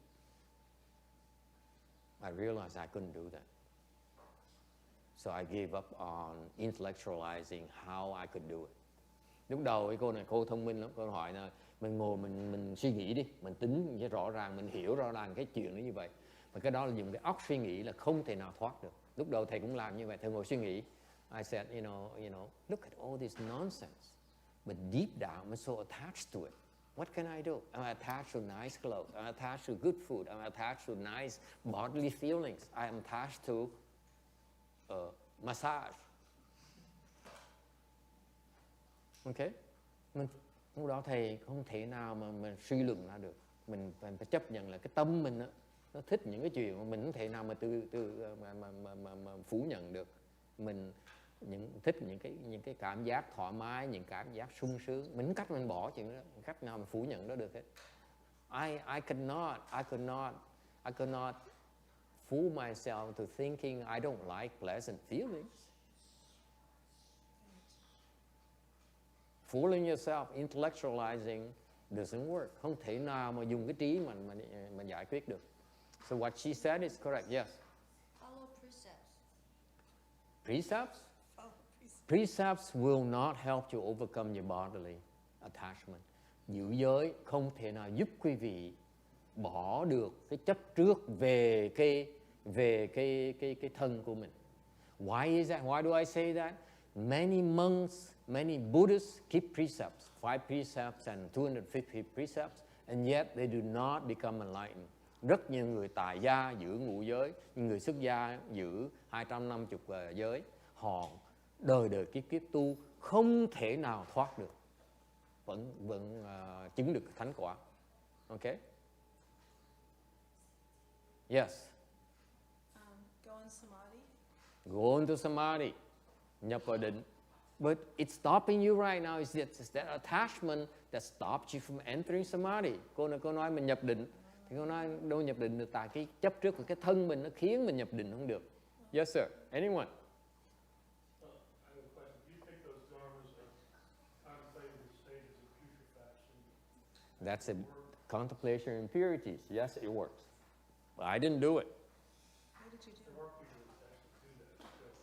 I realized I couldn't do that. So I gave up on intellectualizing how I could do it. Lúc đầu cái cô này cô thông minh lắm, cô hỏi là mình ngồi mình suy nghĩ đi, mình tính rõ ràng, mình hiểu rõ ràng cái chuyện nó như vậy. Và cái đó là dùng cái óc suy nghĩ là không thể nào thoát được. Lúc đầu thầy cũng làm như vậy, thầy ngồi suy nghĩ. I said, you know, look at all this nonsense. But deep down, I'm so attached to it. What can I do? I'm attached to nice clothes. I'm attached to good food. I'm attached to nice bodily feelings. I am attached to massage. Ok? Lúc đó thầy không thể nào mà suy luận ra được. Mình phải chấp nhận là cái tâm mình đó, nó thích những cái chuyện mà mình không thể nào mà mà phủ nhận được. Mình thích những cái cảm giác thoải mái, những cảm giác sung sướng. Mình cách mình bỏ chuyện đó, cách nào mà phủ nhận đó được hết. I could not fool myself to thinking I don't like pleasant feelings. Fooling yourself, intellectualizing doesn't work. Không thể nào mà dùng cái trí mà giải quyết được. So what she said is correct. Yes. Follow precepts. Precepts? Follow precepts. Precepts will not help you overcome your bodily attachment. Giữ giới không thể nào giúp quý vị bỏ được cái chấp trước về cái thân của mình. Why is that? Why do I say that? Many monks, many Buddhists keep precepts, 5 precepts and 250 precepts, and yet they do not become enlightened. Rất nhiều người tại gia giữ ngũ giới, những người xuất gia giữ 250 giới, họ đời đời kiếp kiếp tu không thể nào thoát được, vẫn chứng được thánh quả. Ok? Yes. Go in samadhi. Go into samadhi, nhập vào định. But it's stopping you right now. It's that attachment that stops you from entering samadhi. Cô nói mình nhập định, thì cô nói đâu nhập định được, tại cái chấp trước của cái thân mình nó khiến mình nhập định không được. Yes sir. Anyone? I have a question. Do you think those dharmas are contemplating the stages of putrefaction? That's a contemplation of impurities. Yes, it works. But I didn't do it. What did you do? There are people that actually do that still.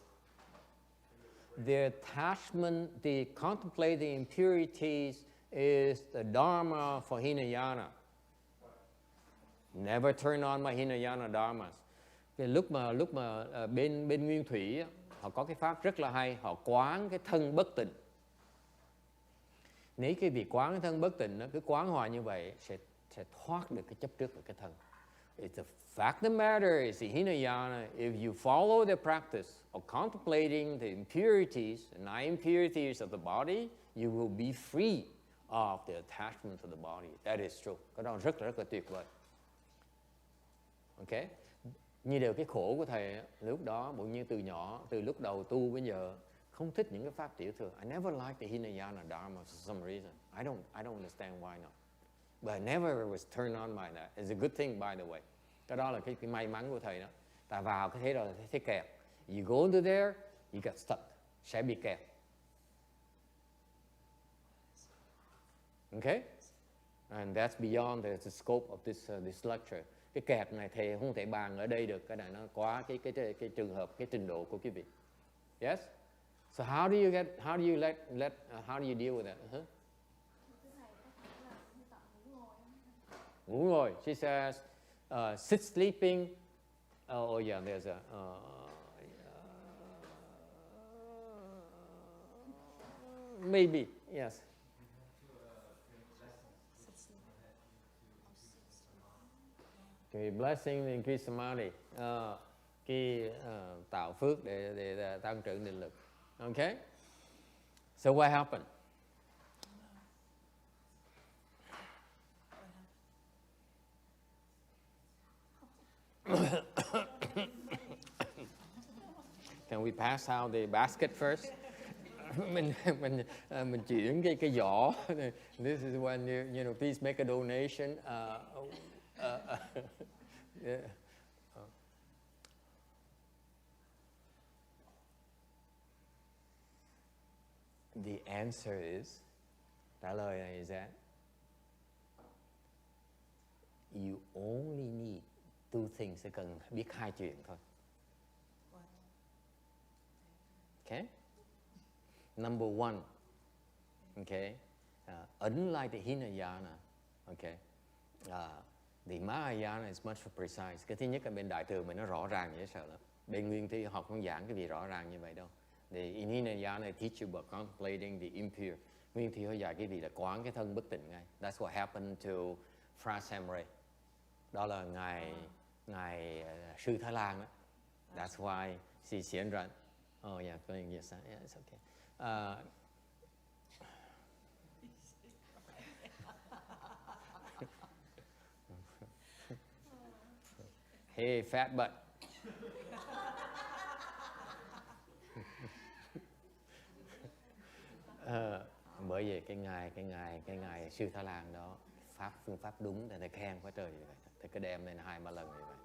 The attachment, the contemplating impurities is the dharma for Hinayana. Never turn on my Hinayana dharmas. Cái lúc mà bên Nguyên Thủy á, họ có cái pháp rất là hay, họ quán cái thân bất tịnh. Nếu cái việc quán cái thân bất tịnh nó cứ quán hoài như vậy sẽ thoát được cái chấp trước của cái thân. It's the fact of the matter is the Hinayana, if you follow the practice of contemplating the impurities, the 9 impurities of the body, you will be free of the attachment to the body. That is true. Cái đó rất là tuyệt vời. Ok? Như điều cái khổ của thầy lúc đó, bỗng nhiên từ nhỏ, từ lúc đầu tu bây giờ không thích những cái pháp tiểu thừa. I never liked the Hinayana Dharma for some reason. I don't understand why not. But I never was turned on by that. It's a good thing, by the way. Cái đó là cái may mắn của thầy đó. Ta vào cái thế rồi thấy kẹt. You go into there, you get stuck. Sẽ bị kẹt. Okay? And that's beyond the scope of this lecture. Cái kẹt này thầy không thể bàn ở đây được. Cái này nó quá cái trường hợp, cái trình độ của quý vị. Yes? So how do you deal with that? Ngủ ngồi. She says, sit sleeping. Oh yeah, there's a maybe, yes. Cái blessing increase samadhi, tạo phước để tăng trưởng định lực. Okay? So what happened? Can we pass out the basket first? mình chuyển cái giỏ. This is when you know, please make a donation. Yeah. The answer is, trả lời này is that you only need 2 things, sẽ cần biết 2 chuyện thôi. Okay? Number 1, okay, unlike the Hinayana, okay, The Mahayana is much more precise. Cái thứ nhất là bên Đại thừa mình nó rõ ràng dễ sợ lắm. Bên Nguyên Thi họ không giảng cái gì rõ ràng như vậy đâu. The in Hinayana teach you about contemplating the impure. Nguyên Thi họ dạy cái gì là quán cái thân bất tịnh ngay. That's what happened to Fra Samre. Đó là ngài sư Thái Lan đó. That's why she xiển rận. Oh yeah, yes, it's okay. Hey, fat butt. Bởi vì cái ngài sư Thái Lan đó phương pháp đúng thì thầy khen quá trời như vậy. Thầy cứ đem lên 2-3 lần như vậy.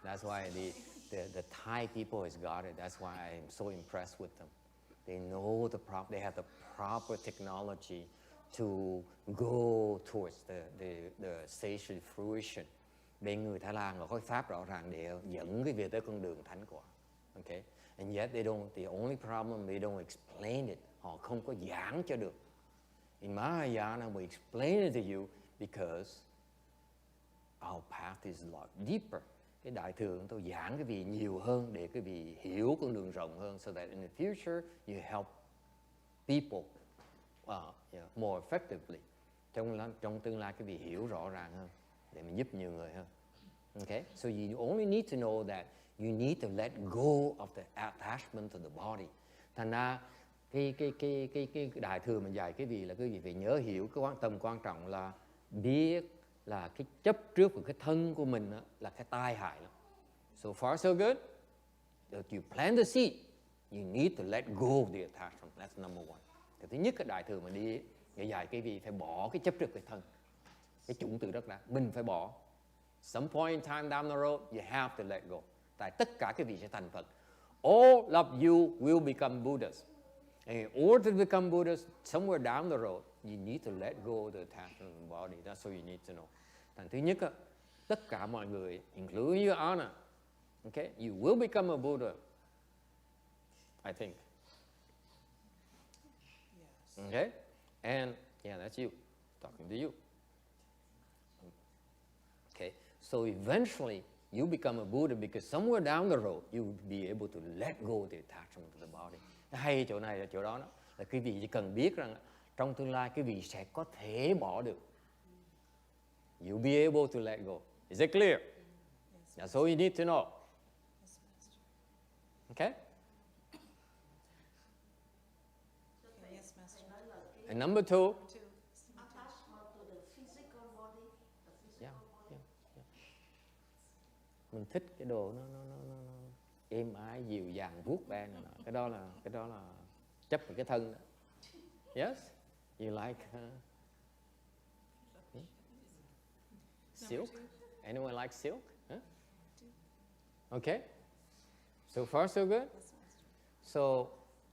That's why the Thai people has got it. That's why I'm so impressed with them. They know they have the proper technology to go towards the stage of fruition. Bên người Thái Lan là có pháp rõ ràng để dẫn cái việc tới con đường thánh quả. Okay? And yet the only problem, they don't explain it. Họ không có giảng cho được. In Mahayana, we explain it to you because our path is a lot deeper. Cái Đại thừa chúng tôi giảng cái vị nhiều hơn để cái vị hiểu con đường rộng hơn, so that in the future you help people more effectively. Trong tương lai cái vị hiểu rõ ràng hơn để mình giúp nhiều người hơn. Okay? So you only need to know that you need to let go of the attachment to the body. Thành ra cái Đại thừa mình dạy cái gì là cái gì phải nhớ hiểu cái tầm quan trọng là biết là cái chấp trước của cái thân của mình đó, là cái tai hại lắm. So far so good. If you plant the seed, you need to let go of the attachment. That's number one. Cái thứ nhất cái Đại thừa mình đi để dạy cái gì phải bỏ cái chấp trước cái thân, cái chủng tử đất đá mình phải bỏ. Some point in time down the road, you have to let go. Tại tất cả cái vị sẽ thành Phật. All of you will become Buddhas. And in order to become Buddhas, somewhere down the road, you need to let go of the attachment of the body. That's what you need to know. Thành thứ nhất, tất cả mọi người, including your Anna, okay, you will become a Buddha, I think. Yes. Okay? And, yeah, that's you, talking to you. Okay? So eventually, you become a Buddha because somewhere down the road, you will be able to let go of the attachment to the body. Hay chỗ này là chỗ đó, là quý vị chỉ cần biết rằng trong tương lai quý vị sẽ có thể bỏ được. You'll be able to let go. Is it clear? Yes. That's all you need to know. Yes, Master. Okay? Okay, yes, Master. And number 2, Two. Attachment to the physical body, the physical Yeah, body. mình thích cái đồ nó êm ái, dịu dàng, vuốt ve này nọ. Cái đó là chấp vào cái thân đó. Yes? You like silk? Number 2. Anyone like silk? Huh? Okay? So far so good? Yes, Master.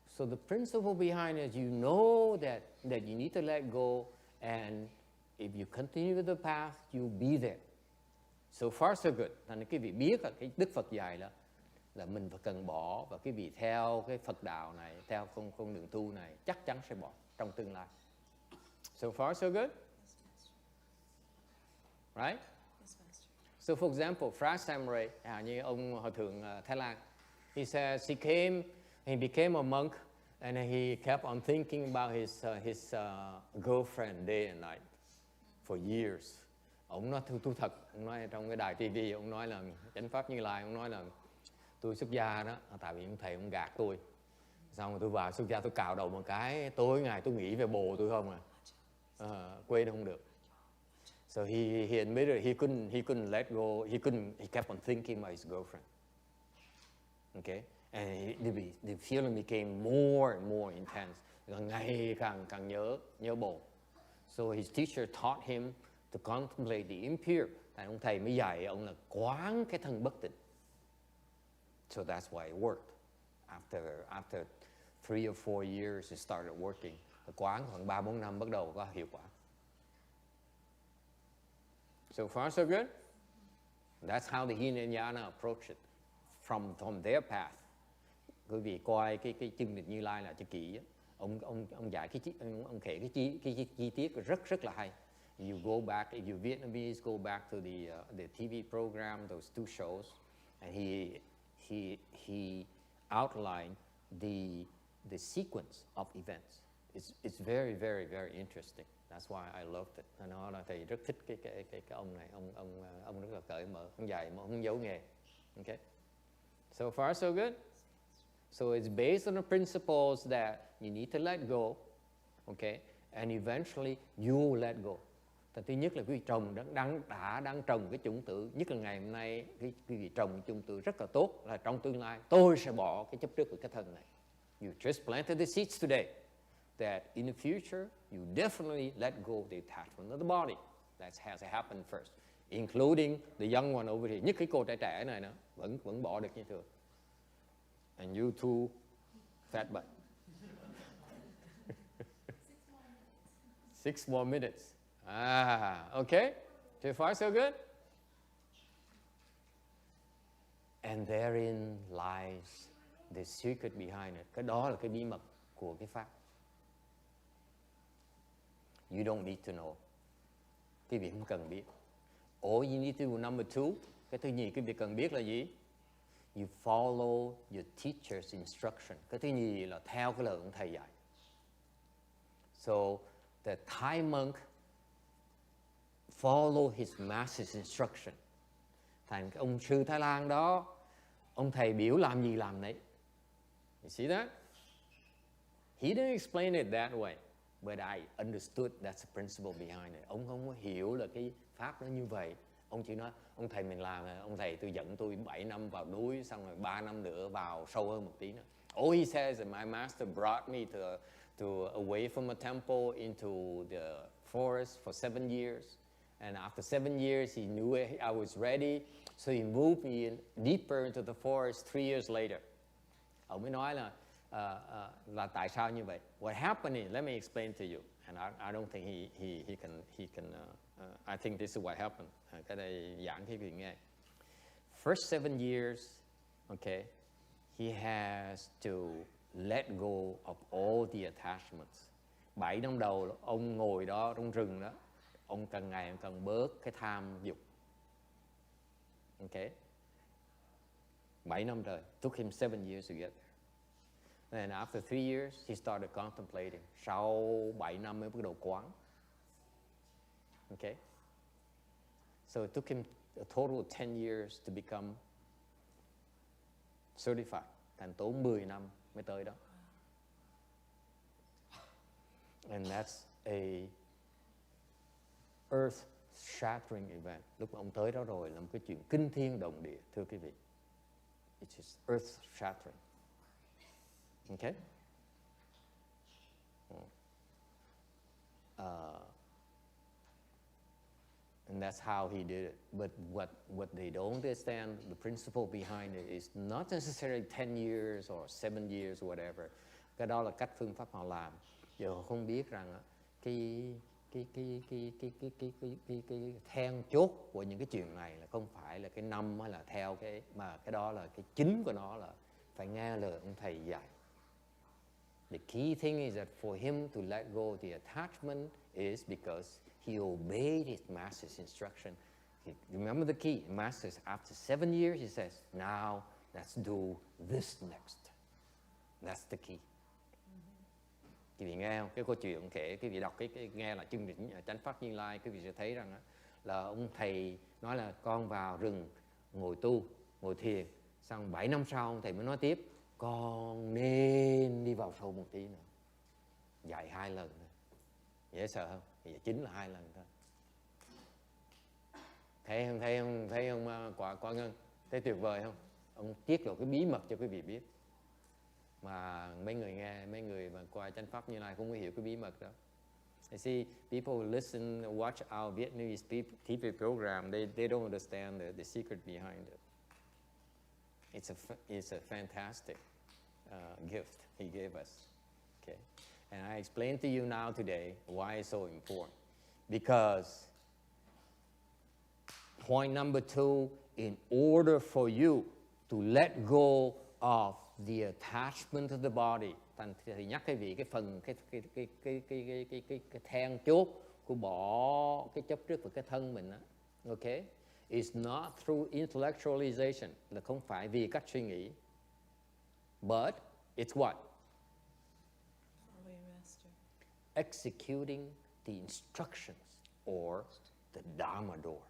So the principle behind it is you know that you need to let go, and if you continue with the path, you'll be there. So far so good. Thành cái vị biết là cái Đức Phật dạy là mình phải cần bỏ, và cái vị theo cái Phật đạo này, theo con đường tu này chắc chắn sẽ bỏ trong tương lai. So far so good? Yes, Master. Right? Yes, Master. So for example, Fra Samre, như ông Hòa Thượng Thái Lan, he says he became a monk, and he kept on thinking about his girlfriend day and night for years. Ông nói thu thật, ông nói trong cái đài TV, ông nói là Chánh Pháp Như Lai, ông nói là tôi xuất gia đó, tại vì ông thầy ông gạt tôi. Xong rồi tôi vào xuất gia tôi cạo đầu một cái, tối ngày tôi nghĩ về bồ tôi không quên không được. So he admitted he couldn't let go. He kept on thinking about his girlfriend. Okay, and the feeling became more and more intense. Ngày càng nhớ bồ. So his teacher taught him to contemplate the impure. Tại ông thầy mới dạy ông là quán cái thân bất tịnh. So that's why it worked. After 3 or 4 years, it started working. Quán khoảng 3-4 năm bắt đầu có hiệu quả. So far, so good? That's how the Hinayana approach it from their path. Quý vị coi cái chân Định Như Lai là cho kỹ á. Ông giải ông kể cái chi tiết rất là hay. You go back, if you're Vietnamese, go back to the TV program, those 2 shows, and he outlined the sequence of events. It's very, very, very interesting. That's why I loved it. Nó là thầy rất thích cái ông này, ông rất là cởi mở, không dạy mà không giấu nghề. Okay. So far so good. So it's based on the principles that you need to let go, okay, and eventually you will let go. Thứ nhất là quý vị trồng đang trồng cái chủng tử, nhất là ngày hôm nay quý vị trồng chủng tử rất là tốt, là trong tương lai tôi sẽ bỏ cái chấp trước của cái thân này. You just planted the seeds today that in the future you definitely let go of the attachment of the body. That has to happen first, including the young one over here. Nhất cái cô trẻ này nữa vẫn bỏ được như thường. And you too, fat butt. 6 more minutes. Okay. So far so good. And therein lies the secret behind it. Cái đó là cái bí mật của cái pháp. You don't need to know. Cái việc không cần biết. All you need to do, number 2, cái thứ nhì cái việc cần biết là gì? You follow your teacher's instruction. Cái thứ nhì là theo cái lời ông thầy dạy. So the Thai monk follow his master's instruction. Thành cái ông sư Thái Lan đó, ông thầy biểu làm gì làm nấy. You see that? He didn't explain it that way, but I understood that's the principle behind it. Ông không có hiểu là cái pháp nó như vậy. Ông chỉ nói, ông thầy mình làm, ông thầy tôi dẫn tôi 7 năm vào núi, xong rồi 3 năm nữa vào sâu hơn một tí nữa. All he says is my master brought me to away from a temple into the forest for 7 years. And after 7 years, he knew I was ready, so he moved me in deeper into the forest 3 years later. Ông mới nói là tại sao như vậy? What happened is, let me explain to you. And I don't think he can I think this is what happened. Cái này giảng cái việc nghe. First 7 years, okay, he has to let go of all the attachments. 7 năm đầu ông ngồi đó trong rừng đó, ông càng ngày càng bớt cái tham dục. Okay. 7 năm trời. Took him 7 years to get there. And after 3 years, he started contemplating. Sau 7 năm mới bắt đầu quán. Okay. So it took him a total of 10 years to become certified. Thành tốn 10 năm mới tới đó. And that's a earth-shattering event. Lúc mà ông tới đó rồi là một cái chuyện kinh thiên động địa, thưa quý vị. It is earth-shattering. Okay? And that's how he did it. But what they don't understand, the principle behind it is not necessarily 10 years or 7 years or whatever. Cái đó là cách phương pháp họ làm. Giờ họ không biết rằng cái then chốt của những cái chuyện này là không phải là cái năm hay là theo cái, mà cái đó là cái chính của nó là phải nghe lời ông thầy dạy. The key thing is that for him to let go of the attachment is because he obeyed his master's instruction. Remember the key, master, after 7 years, he says, now let's do this next. That's the key. Quý vị nghe không? Cái câu chuyện kể, quý vị đọc cái nghe là chương trình Chánh Pháp Như Lai, quý vị sẽ thấy rằng là ông thầy nói là con vào rừng ngồi tu, ngồi thiền, xong 7 năm sau ông thầy mới nói tiếp, con nên đi vào sâu một tí nữa. Dạy 2 lần thôi. Dễ sợ không? Thì chính là 2 lần thôi. Thấy không quả Ngân? Thấy tuyệt vời không? Ông tiết lộ cái bí mật cho quý vị biết. Mà mấy người mà qua Chánh Pháp Như Lai không có hiểu cái bí mật đó. You see, people who listen, watch our Vietnamese TV program, they don't understand the secret behind it. It's a fantastic gift he gave us. Okay, and I explain to you now today why it's so important. Because point number 2, in order for you to let go of the attachment to the body, thì nhắc quý vị cái phần cái then chốt của bỏ cái chấp trước vào cái thân mình á. Okay? It's not through intellectualization, là không phải vì cách suy nghĩ. But it's what? Follow your master. Executing the instructions or the Dharma door.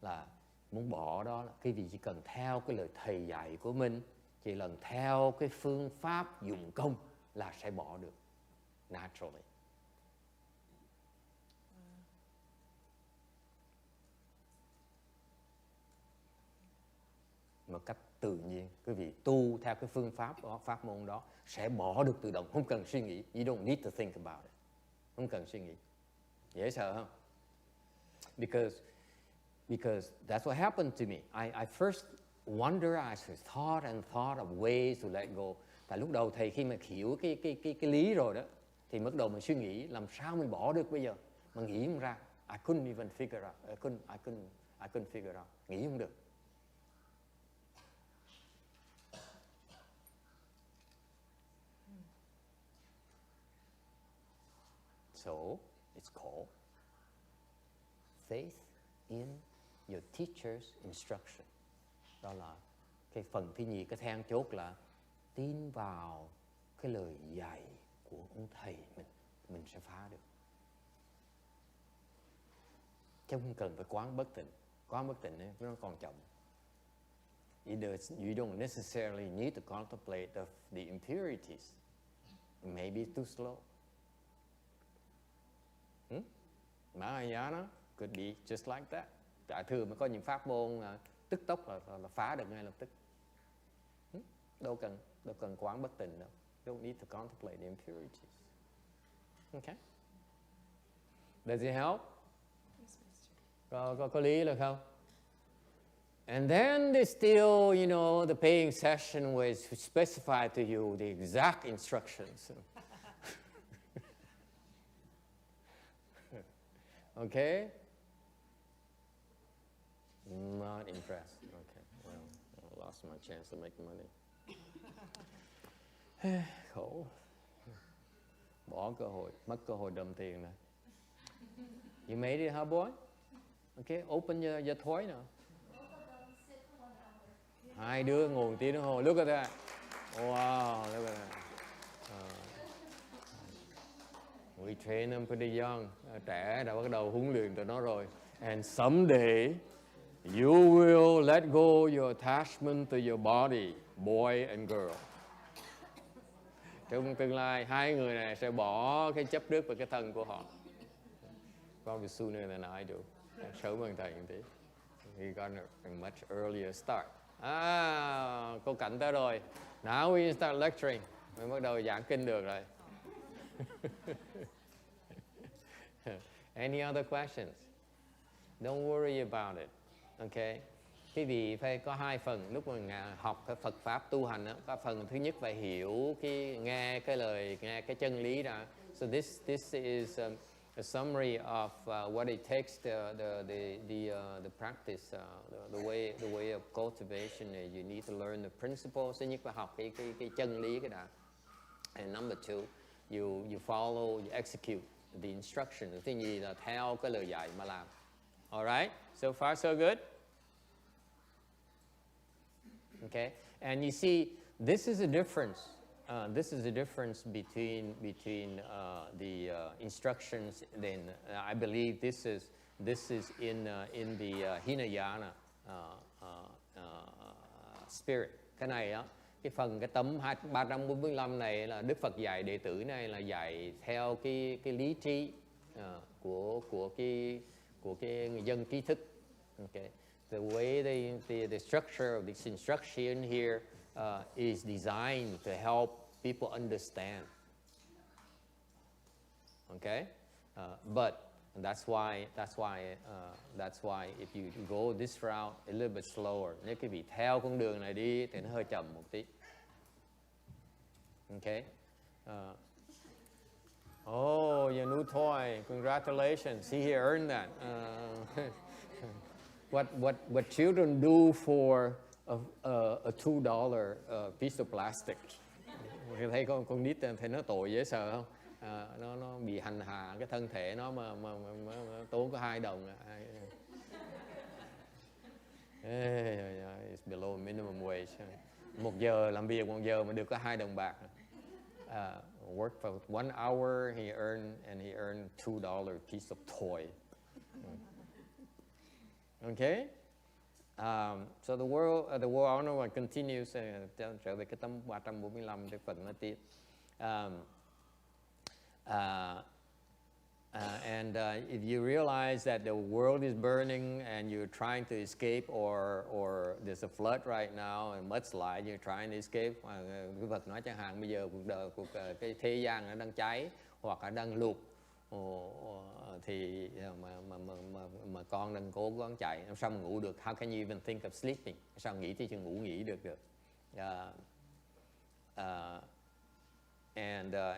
Là muốn bỏ đó là cái vị chỉ cần theo cái lời thầy dạy của mình, chỉ lần theo cái phương pháp dụng công là sẽ bỏ được naturally. Một cách tự nhiên, quý vị tu theo cái phương pháp đó, pháp môn đó sẽ bỏ được tự động, không cần suy nghĩ. You don't need to think about it. Không cần suy nghĩ. Dễ sợ không? Because that's what happened to me. I first wonder, I thought of ways to let go. Tại lúc đầu thầy khi mà hiểu cái lý rồi đó, thì bắt đầu mình suy nghĩ làm sao mình bỏ được bây giờ, mà nghĩ không ra. I couldn't even figure out. I couldn't figure out. Nghĩ không được. So it's called faith in your teacher's instruction. Đó là cái phần thứ nhì, cái then chốt là tin vào cái lời dạy của ông thầy mình sẽ phá được. Chứ không cần phải quán bất tịnh. Quán bất tịnh ấy, nó còn chậm. You don't necessarily need to contemplate the impurities. Maybe it's too slow. Mahayana could be just like that. Tại thường mà có những pháp môn tức tốc là phá được ngay lập tức. Đâu cần quán bất tịnh đâu. Don't need to contemplate the impurities. Okay? Does it help? Yes, master. Có lý là không? And then they still, the paying session was specified to you the exact instructions. Okay? Not impressed. Okay, well, I lost my chance to make money. Khổ. Bỏ cơ hội, mất cơ hội đâm tiền này. You made it, huh, boy? Okay, open your toy now. Hai đứa ngồi tí nữa hồ. Look at that. Wow, look at that. We train them pretty young. Trẻ đã bắt đầu huấn luyện tụi nó rồi. And someday, you will let go your attachment to your body, boy and girl. Trong tương lai, hai người này sẽ bỏ cái chấp trước vào cái thân của họ. Probably sooner than I do. Sớm hơn thầy một tí. We got a much earlier start. Cô Cảnh tới rồi. Now we start lecturing. Mình bắt đầu giảng kinh được rồi. Any other questions? Don't worry about it. Okay? Quý vị phải có hai phần lúc mà học cái Phật pháp tu hành đó. Có phần thứ nhất phải hiểu nghe cái chân lý ra. So this is a summary of what it takes the practice, the way of cultivation. You need to learn the principles. Thứ nhất phải học cái chân lý cái đã. And number two, you follow, you execute the instruction. Thứ nhì là theo cái lời dạy mà làm. All right? So far so good? Okay? And you see, this is a difference. This is a difference between the instructions. Then I believe this is in the Hinayana spirit. Cái này á, cái tấm 345 này là Đức Phật dạy đệ tử này là dạy theo cái lý trí của cái người dân trí thức. Okay. The way the structure of this instruction here is designed to help people understand. Okay, but that's why if you go this route a little bit slower, nếu quý vị theo con đường này đi thì nó hơi chậm một tí. Okay. Oh, your new toy! Congratulations! See, he earned that. What children do for a $2 piece of plastic? Thấy con nít thấy nó tội dễ sợ không? nó bị hành hạ cái thân thể nó mà tốn có 2 đồng. It's below minimum wage. 1 giờ làm việc 1 giờ mà được có 2 đồng bạc. Work for 1 hour, he earned $2 piece of toy. Okay. So the world honor continues. Trở về cái tấm 345 Đức Phật nói tiếp. If you realize that the world is burning and you're trying to escape, or there's a flood right now and mudslide, you're trying to escape. Đức Phật nói chẳng hạn bây giờ cái thế gian nó đang cháy hoặc là đang lụt, thì mà con đang cố gắng chạy, làm sao mà ngủ được? How can you even think of sleeping? Sao nghĩ tới chuyện ngủ nghỉ được?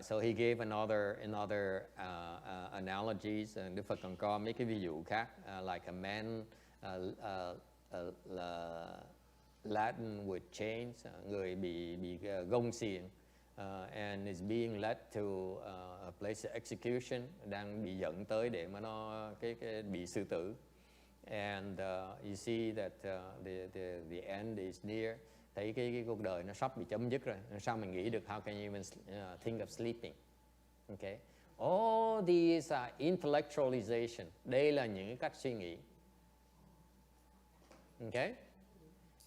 So he gave another analogies. Đức Phật còn có mấy cái ví dụ khác, like a man laden with chains, người bị gông xiềng, and is being led to a place of execution, đang bị dẫn tới để mà nó cái bị xử tử. And you see that the end is near. Thấy cái cuộc đời nó sắp bị chấm dứt rồi. Sao mình nghĩ được? How can you even think of sleeping? Okay. All these are intellectualization. Đây là những cái cách suy nghĩ. Okay.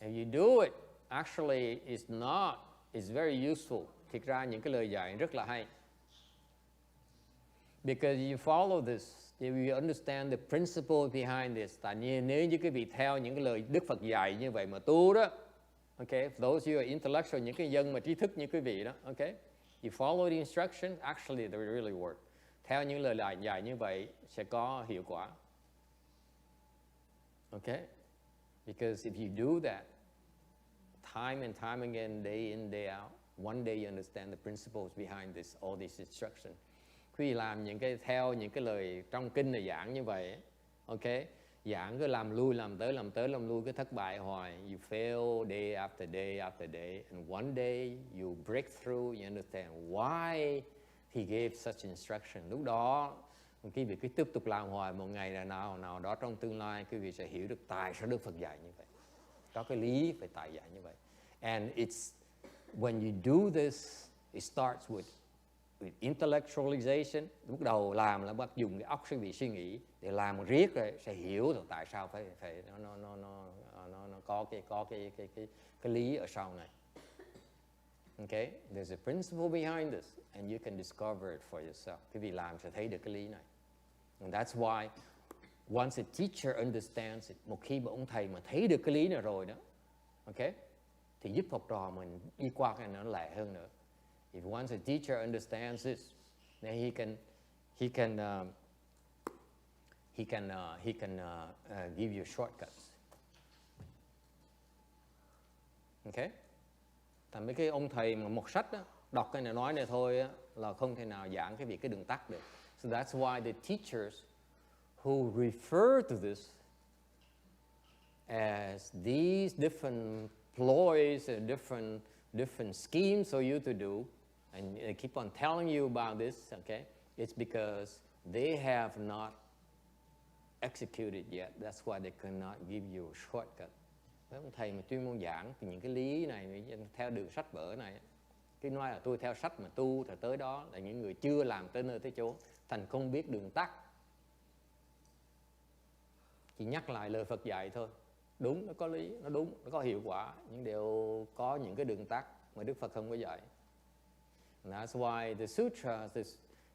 If you do it, actually it's very useful. Thực ra những cái lời dạy rất là hay. Because you follow this, if you understand the principle behind this. Tại nhiên nếu như quý vị theo những cái lời Đức Phật dạy như vậy mà tu đó, okay, those who are intellectual, những cái dân mà trí thức như quý vị đó, okay, you follow the instruction, actually they really work. Theo những lời dạy như vậy sẽ có hiệu quả. Okay, because if you do that, time and time again, day in, day out, one day you understand the principles behind this, all these instructions. Quý vị làm theo những cái lời trong kinh này giảng như vậy, okay, giảng cứ làm lui, làm lui, cứ thất bại hoài. You fail day after day after day, and one day you break through, you understand why he gave such instruction. Lúc đó quý vị cứ tiếp tục làm hoài, một ngày nào đó trong tương lai quý vị sẽ hiểu được tại sao Đức Phật dạy như vậy. Có cái lý phải tại dạy như vậy. And it's when you do this, it starts with intellectualization. Lúc đầu làm là bắt dùng cái óc suy nghĩ để làm riết rồi sẽ hiểu được tại sao phải nó có cái lý ở sau này. Okay, there's a principle behind this, and you can discover it for yourself. Quý vị làm sẽ thấy được cái lý này. And that's why once a teacher understands it, một khi mà ông thầy mà thấy được cái lý này rồi đó, okay, thì giúp học trò mình đi qua cái này nó lẹ hơn nữa. If once a teacher understands this, then he can give you shortcuts. Okay? Thành mấy cái ông thầy mà một sách đó, đọc cái này nói này thôi á, là không thể nào giảng cái đường tắt được. So that's why the teachers who refer to this as these different ploys and different schemes for you to do, and they keep on telling you about this, okay? It's because they have not executed yet. That's why they cannot give you a shortcut. Ông thầy mà chuyên môn giảng thì những cái lý này theo đường sách vở này, cái nói là tôi theo sách mà tu thì tới đó, là những người chưa làm tới nơi tới chỗ, thành không biết đường tắt. Chỉ nhắc lại lời Phật dạy thôi. Đúng, nó có lý, nó đúng, nó có hiệu quả, nhưng đều có những cái đường tắt mà Đức Phật không có dạy. And that's why the Sutra,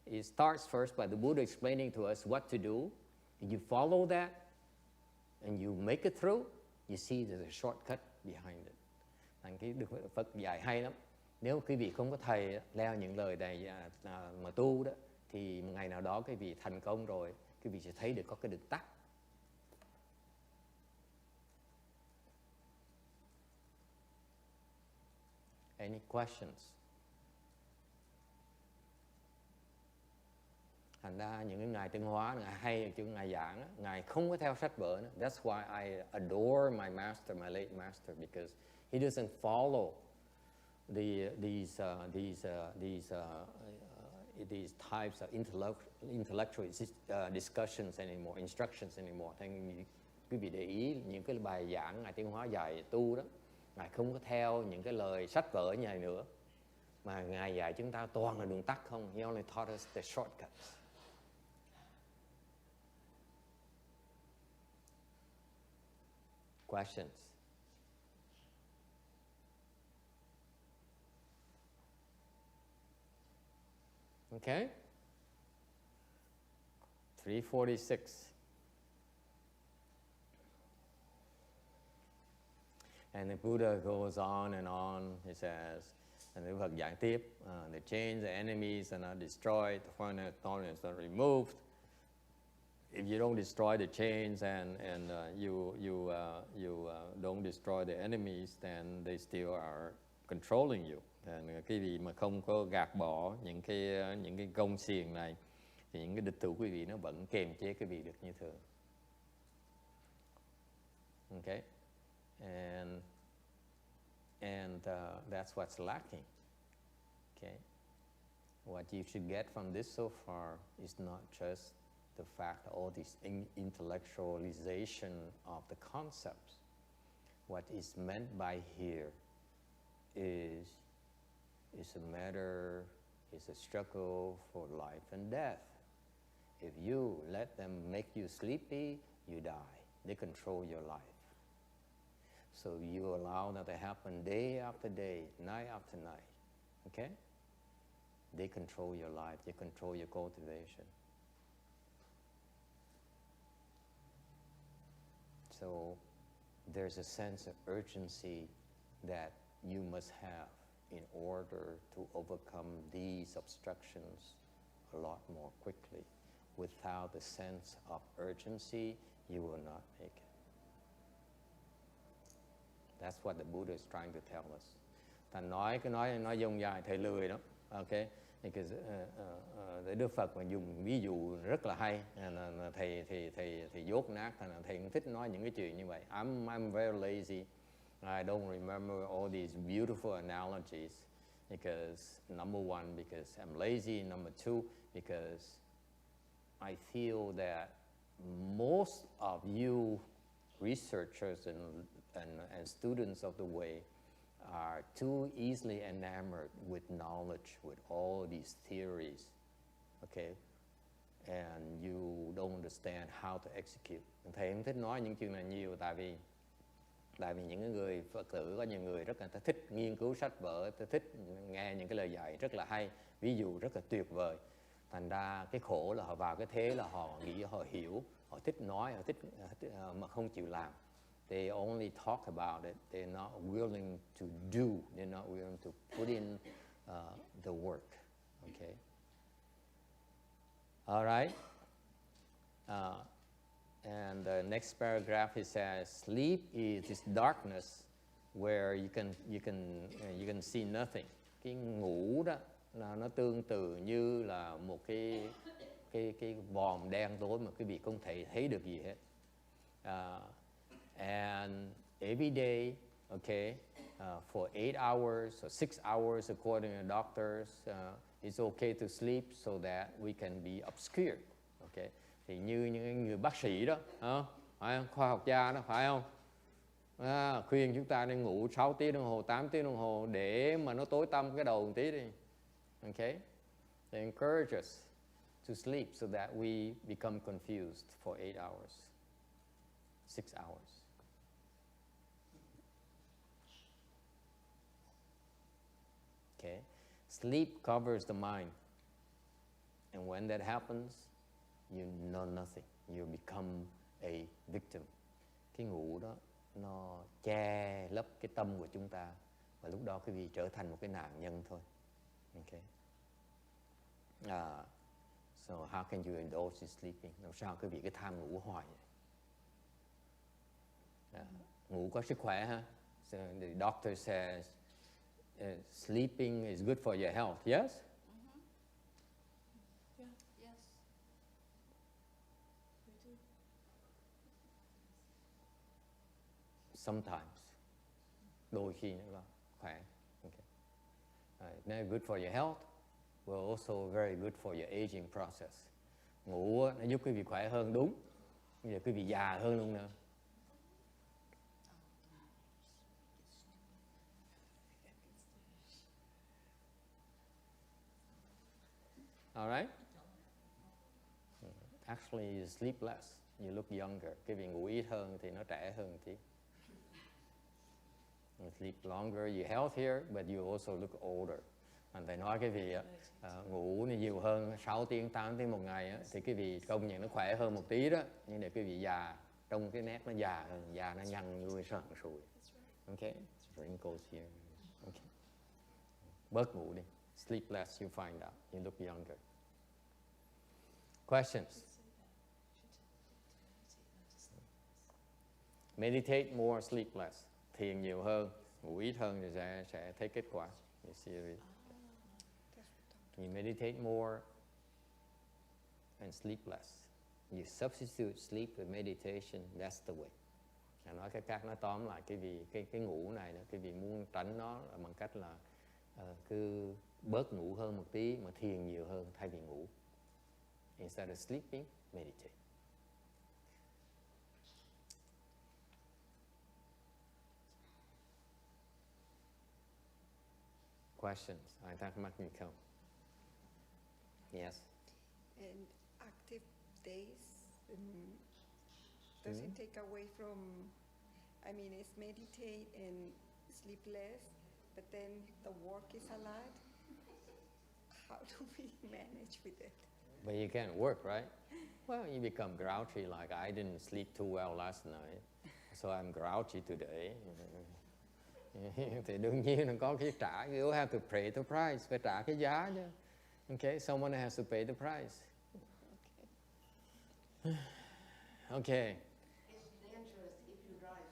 it starts first by the Buddha explaining to us what to do. And you follow that, and you make it through, you see there's a shortcut behind it. Thành cái Đức Phật dạy hay lắm. Nếu quý vị không có thầy leo những lời này mà tu đó, thì một ngày nào đó quý vị thành công rồi, quý vị sẽ thấy được có cái đường tắt. Any questions? Thành ra những cái ngài Tân Hóa, ngài hay chứ ngài giảng, ngài không có theo sách vở nữa. That's why I adore my master, my late master, because he doesn't follow these these types of intellectual discussions anymore, instructions anymore. Thành quý vị để ý những cái bài giảng Ngài Tiến Hóa dạy tu đó, Ngài không có theo những cái lời sách vở như này nữa, mà Ngài dạy chúng ta toàn là đường tắt không. He only taught us the shortcuts. Questions? Okay? 346. And the Buddha goes on and on, he says, and Đức Phật giảng tiếp, the chains, the enemies are not destroyed, the foreign thorns are removed. If you don't destroy the chains and you don't destroy the enemies, then they still are controlling you. Cái gì mà không có gạt bỏ những cái gông xiềng này, thì những cái địch thủ quý vị nó vẫn kềm chế quý vị được như thường. Okay, and that's what's lacking. Okay, what you should get from this so far is not just the fact that all this intellectualization of the concepts. What is meant by here is a matter, is a struggle for life and death. If you let them make you sleepy, you die. They control your life. So you allow that to happen day after day, night after night. Okay? They control your life. They control your cultivation. So there's a sense of urgency that you must have in order to overcome these obstructions a lot more quickly. Without the sense of urgency, you will not make it. That's what the Buddha is trying to tell us. Thành nói cái nói dông dài thầy lười đó. Okay? Because Đức Phật mà dùng ví dụ rất là hay, thầy dốt nát, thầy cũng thích nói những cái chuyện như vậy. I'm very lazy. I don't remember all these beautiful analogies because number one, because I'm lazy. Number two, because I feel that most of you researchers and students of the way are too easily enamored with knowledge, with all these theories, okay? And you don't understand how to execute. Thầy không thích nói những chuyện này nhiều, tại vì những người Phật tử, có nhiều người rất là thích nghiên cứu sách vở, thích nghe những cái lời dạy rất là hay, ví dụ rất là tuyệt vời. Thành ra cái khổ là họ vào cái thế là họ nghĩ họ hiểu, họ thích nói, họ thích mà không chịu làm. They only talk about it. They're not willing to do. They're not willing to put in the work. Okay. All right. And the next paragraph he says, sleep is this darkness where you can see nothing. Cái ngủ đó là nó tương tự như là một cái vòm đen tối mà quý vị không thể thấy được gì hết. And every day, okay, for 8 hours or 6 hours, according to doctors, it's okay to sleep so that we can be obscured. Okay, thì như những người bác sĩ đó, phải không? Khoa học gia đó, phải không? Khuyên chúng ta nên ngủ 6 tiếng đồng hồ, 8 tiếng đồng hồ để mà nó tối tăm cái đầu một tí đi. Okay, they encourage us to sleep so that we become confused for 8 hours, 6 hours. Okay, sleep covers the mind, and when that happens, you know nothing. You become a victim. Cái ngủ đó nó che lấp cái tâm của chúng ta, và lúc đó quý vị trở thành một cái nạn nhân thôi. Okay. So how can you indulge in sleeping? Làm sao quý vị cái tham ngủ hoài? Ngủ có sức khỏe ha. So the doctor says sleeping is good for your health. Yes. Mm-hmm. Yeah. Yes. We do. Sometimes. Đôi khi nữa là khỏe. Okay. It's not good for your health. will also very good for your aging process. Ngủ á, nó giúp quý vị khỏe hơn đúng, bây giờ quý vị già hơn luôn nữa. All right? Actually, you sleep less, you look younger. Cái việc ngủ ít hơn thì nó trẻ hơn tí. You sleep longer, you're healthier, but you also look older. Anh thầy nói cái việc ngủ nhiều hơn 6 tiếng, 8 tiếng một ngày á, thì cái việc công nhận nó khỏe hơn một tí đó. Nhưng để cái việc già, trong cái nét nó già hơn, già nó nhăn người sần sùi. Okay? Wrinkles here. Okay. Bớt ngủ đi. Sleep less, you find out. You look younger. Questions? Meditate more, sleep less. Thiền nhiều hơn, ngủ ít hơn thì sẽ thấy kết quả. You see it? You meditate more and sleep less. You substitute sleep with meditation. That's the way. Nói cái khác, nói tóm lại cái ngủ này, cái vị muốn tránh nó là bằng cách là cứ bớt ngủ hơn một tí mà thiền nhiều hơn thay vì ngủ. Instead of sleeping, meditate. Questions? Ai thắc mắc gì không? Yes. And active days, does it take away from, I mean, it's meditate and sleep less, but then the work is a lot. How do we manage with it? But you can't work, right? Well, you become grouchy, like I didn't sleep too well last night, so I'm grouchy today. Thì đương nhiên là có cái trả, you have to pay the price, phải trả cái giá chứ. Okay, someone has to pay the price. Okay. It's dangerous if you drive.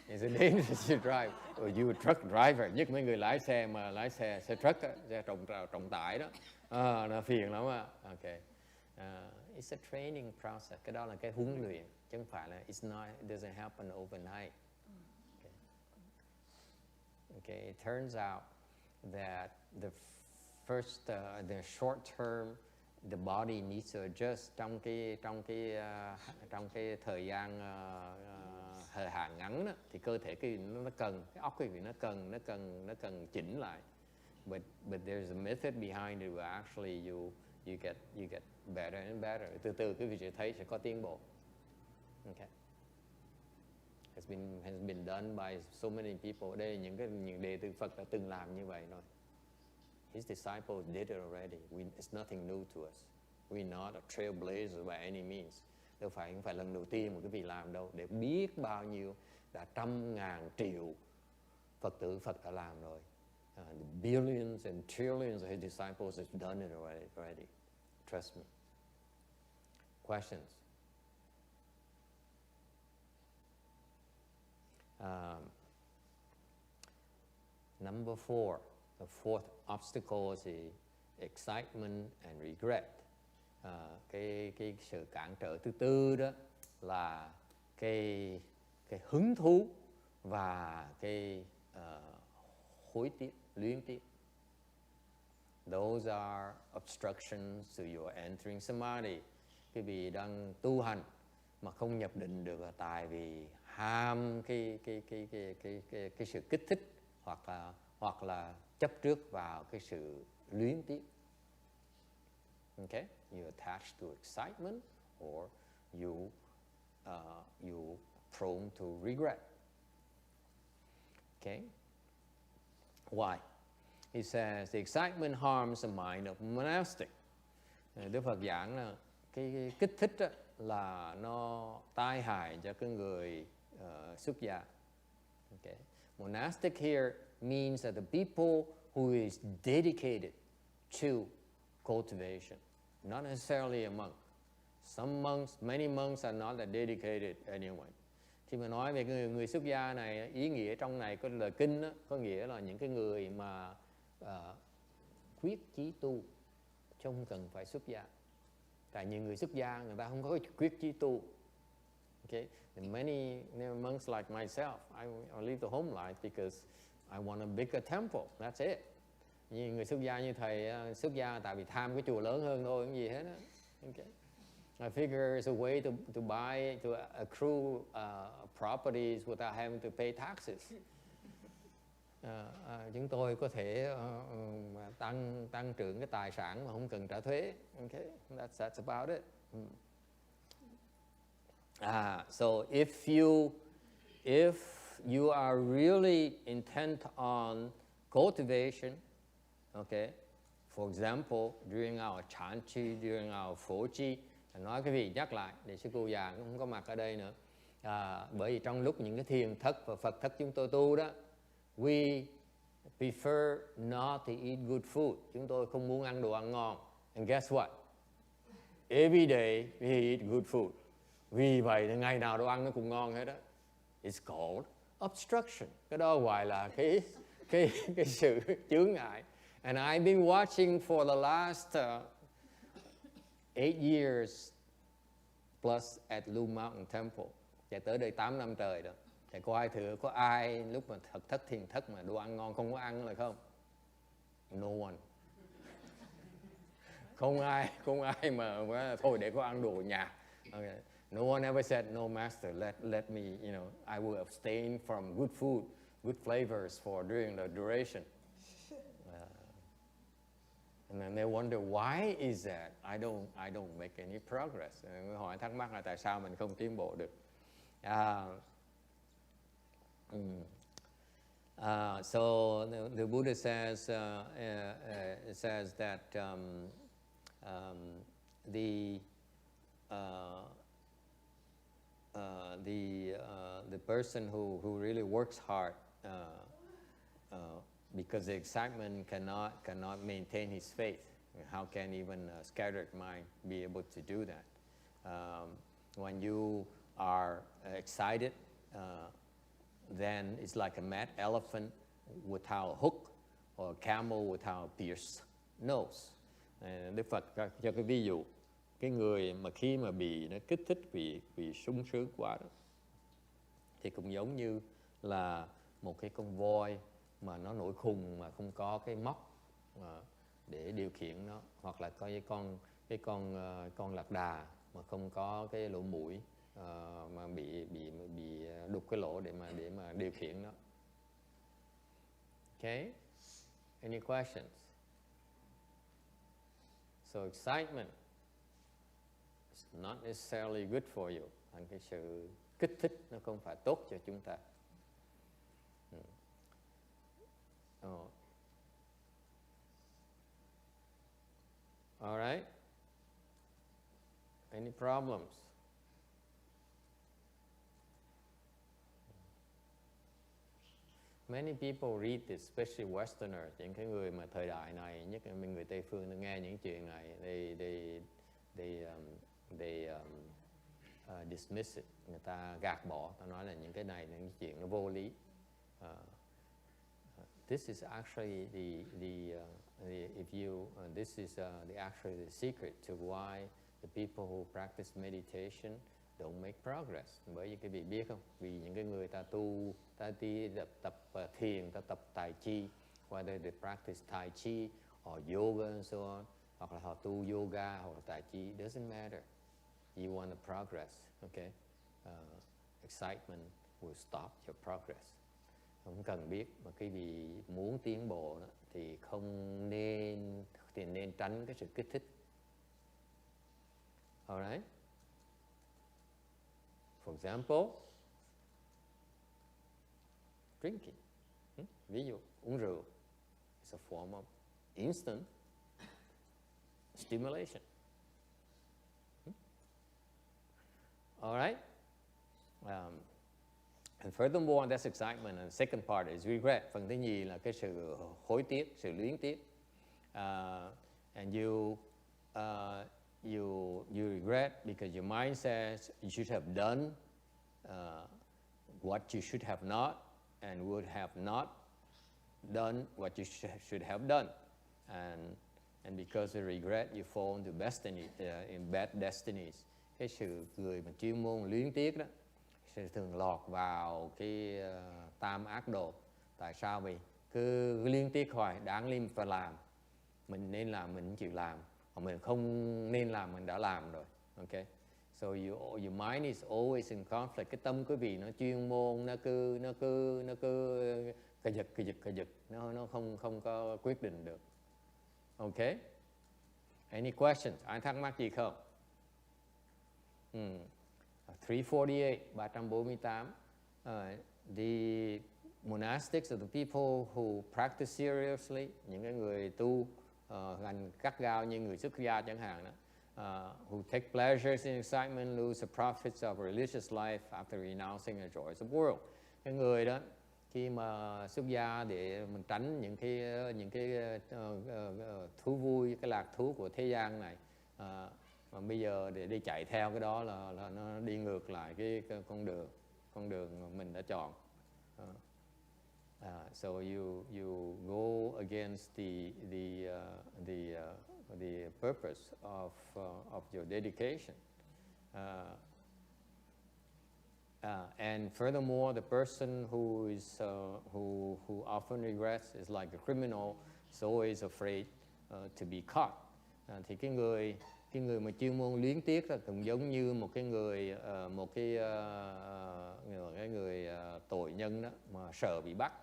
It's a dangerous to drive. Or you a truck driver, nhất mấy người lái xe mà lái xe truck á, xe trọng tải đó. Nó phiền lắm á. Okay. It's a training process. Cái đó là cái huấn luyện, chứ không phải là it doesn't happen overnight. Okay, it turns out that the short term, the body needs to adjust trong cái thời gian thời hạn ngắn đó, thì cơ thể nó cần, cái óc nó cần chỉnh lại. But there's a method behind it where actually you get better and better. Từ từ quý vị sẽ thấy sẽ có tiến bộ. Okay. Has been done by so many people. Đây là những đệ tử Phật đã từng làm như vậy rồi. His disciples did it already. It's nothing new to us. We're not a trailblazer by any means. Không phải lần đầu tiên mà quý vị làm đâu. Để biết bao nhiêu, đã trăm ngàn triệu Phật tử Phật đã làm rồi. The billions and trillions of his disciples have done it already. Trust me. Questions? Number 4, the fourth obstacle is the excitement and regret. Cái sự cản trở thứ tư đó là cái hứng thú và cái hối tiếc, luyến tiếc. Those are obstructions to your entering samadhi. Cái vị đang tu hành mà không nhập định được là tại vì ham cái sự kích thích hoặc là chấp trước vào cái sự luyến tiếc. Okay, you attach to excitement or you prone to regret. Okay, why? He says the excitement harms the mind of monastic. Đức Phật giảng là cái kích thích đó, là nó tai hại cho cái người xuất gia. Okay. Monastic here means that the people who is dedicated to cultivation, not necessarily a monk. Some monks, many monks are not that dedicated anyway. Khi mà nói về người xuất gia này, ý nghĩa trong này có lời kinh đó, có nghĩa là những cái người mà quyết chí tu, chứ không cần phải xuất gia. Tại nhiều người xuất gia người ta không có quyết chí tu. Okay, and many monks like myself, I leave the home life because I want a bigger temple. That's it. như người xuất gia như thầy xuất gia tại vì tham cái chùa lớn hơn thôi, cái gì hết á. Okay. I figure it's a way to buy, to accrue properties without having to pay taxes. Chúng tôi có thể tăng trưởng cái tài sản mà không cần trả thuế. Okay, that's about it. So if you are really intent on cultivation, okay, for example, during our chanchi, during our fochi, nói cái vị nhắc lại để sư cô già cũng không có mặt ở đây nữa. Bởi vì trong lúc những cái thiền thất và Phật thất chúng tôi tu đó, we prefer not to eat good food. Chúng tôi không muốn ăn đồ ăn ngon. And guess what? Every day we eat good food. Vì vậy thì ngày nào đồ ăn nó cũng ngon hết đó. It's called obstruction. Cái đó gọi là cái sự chướng ngại. And I've been watching for the last 8 years plus at Blue Mountain Temple. Chạy tới đây 8 năm trời rồi. Chạy có ai lúc mà thất thiền thất mà đồ ăn ngon không có ăn là không? No one. Không ai mà thôi để có ăn đồ nhà. Okay. No one ever said, no master, let me, you know, I will abstain from good food, good flavors during the duration. And then they wonder, why is that? I don't make any progress. Hỏi thắc mắc là tại sao mình không tiến bộ được. So the Buddha says that the person who really works hard because the excitement cannot maintain his faith. How can even a scattered mind be able to do that? When you are excited, then it's like a mad elephant without a hook or a camel without a pierced nose. Đức Phật cho cái ví dụ, cái người mà khi mà bị nó kích thích vì sung sướng quá đó, thì cũng giống như là một cái con voi mà nó nổi khùng mà không có cái móc để điều khiển nó, hoặc là có cái con lạc đà mà không có cái lỗ mũi mà bị đục cái lỗ để mà điều khiển nó. Okay? Any questions? So excitement is not necessarily good for you. Cái sự kích thích nó không phải tốt cho chúng ta. All right. Any problems? Many people read this, especially Westerners, những cái người mà thời đại này, nhất là người Tây phương, nó nghe những chuyện này, they dismiss it, người ta gạt bỏ, ta nói là những cái này là những chuyện nó vô lý. This is actually this is actually the secret to why the people who practice meditation don't make progress. Bởi vì cái vị biết không? Vì những cái người ta đi tập thiền, ta tập tai chi, whether they practice tai chi or yoga and so on, hoặc là họ tu yoga hoặc là tai chi, doesn't matter. You want to progress, okay? Excitement will stop your progress. Không cần biết, mà cái vị muốn tiến bộ đó, thì nên tránh cái sự kích thích. Alright? For example, drinking. Ví dụ, uống rượu. It's a form of instant stimulation. Alright? And furthermore, that's excitement. And the second part is regret. Phần thứ nhì là cái sự hối tiếc, sự luyến tiếc. And you regret because your mind says you should have done what you should have not, and would have not done what you should have done. And because of regret, you fall into in bad destinies. Cái sự người mà chuyên môn luyến tiếc đó sẽ thường lọt vào cái tam ác đồ. Tại sao? Vì cứ liên tiếc hoài, đáng lý phải làm, mình nên làm mình không chịu làm, hoặc mình không nên làm mình đã làm rồi. Okay, so your mind is always in conflict. Cái tâm quý vị nó chuyên môn, nó cứ cà giật, nó không có quyết định được. Okay, any questions? Ai thắc mắc gì không? 348, 348. The monastics are the people who practice seriously, những cái người tu hành gắt gao như người xuất gia chẳng hạn đó. Who take pleasures in excitement, lose the profits of religious life after renouncing the joys of the world. Cái người đó khi mà xuất gia để mình tránh những cái thú vui, cái lạc thú của thế gian này, mà bây giờ để đi chạy theo cái đó là nó đi ngược lại cái con đường mình đã chọn. So you go against the purpose of your dedication. And furthermore, the person who often regrets is like a criminal, is always afraid to be caught. Thì cái người mà chuyên môn luyến tiếc là cũng giống như một cái người tội nhân đó mà sợ bị bắt.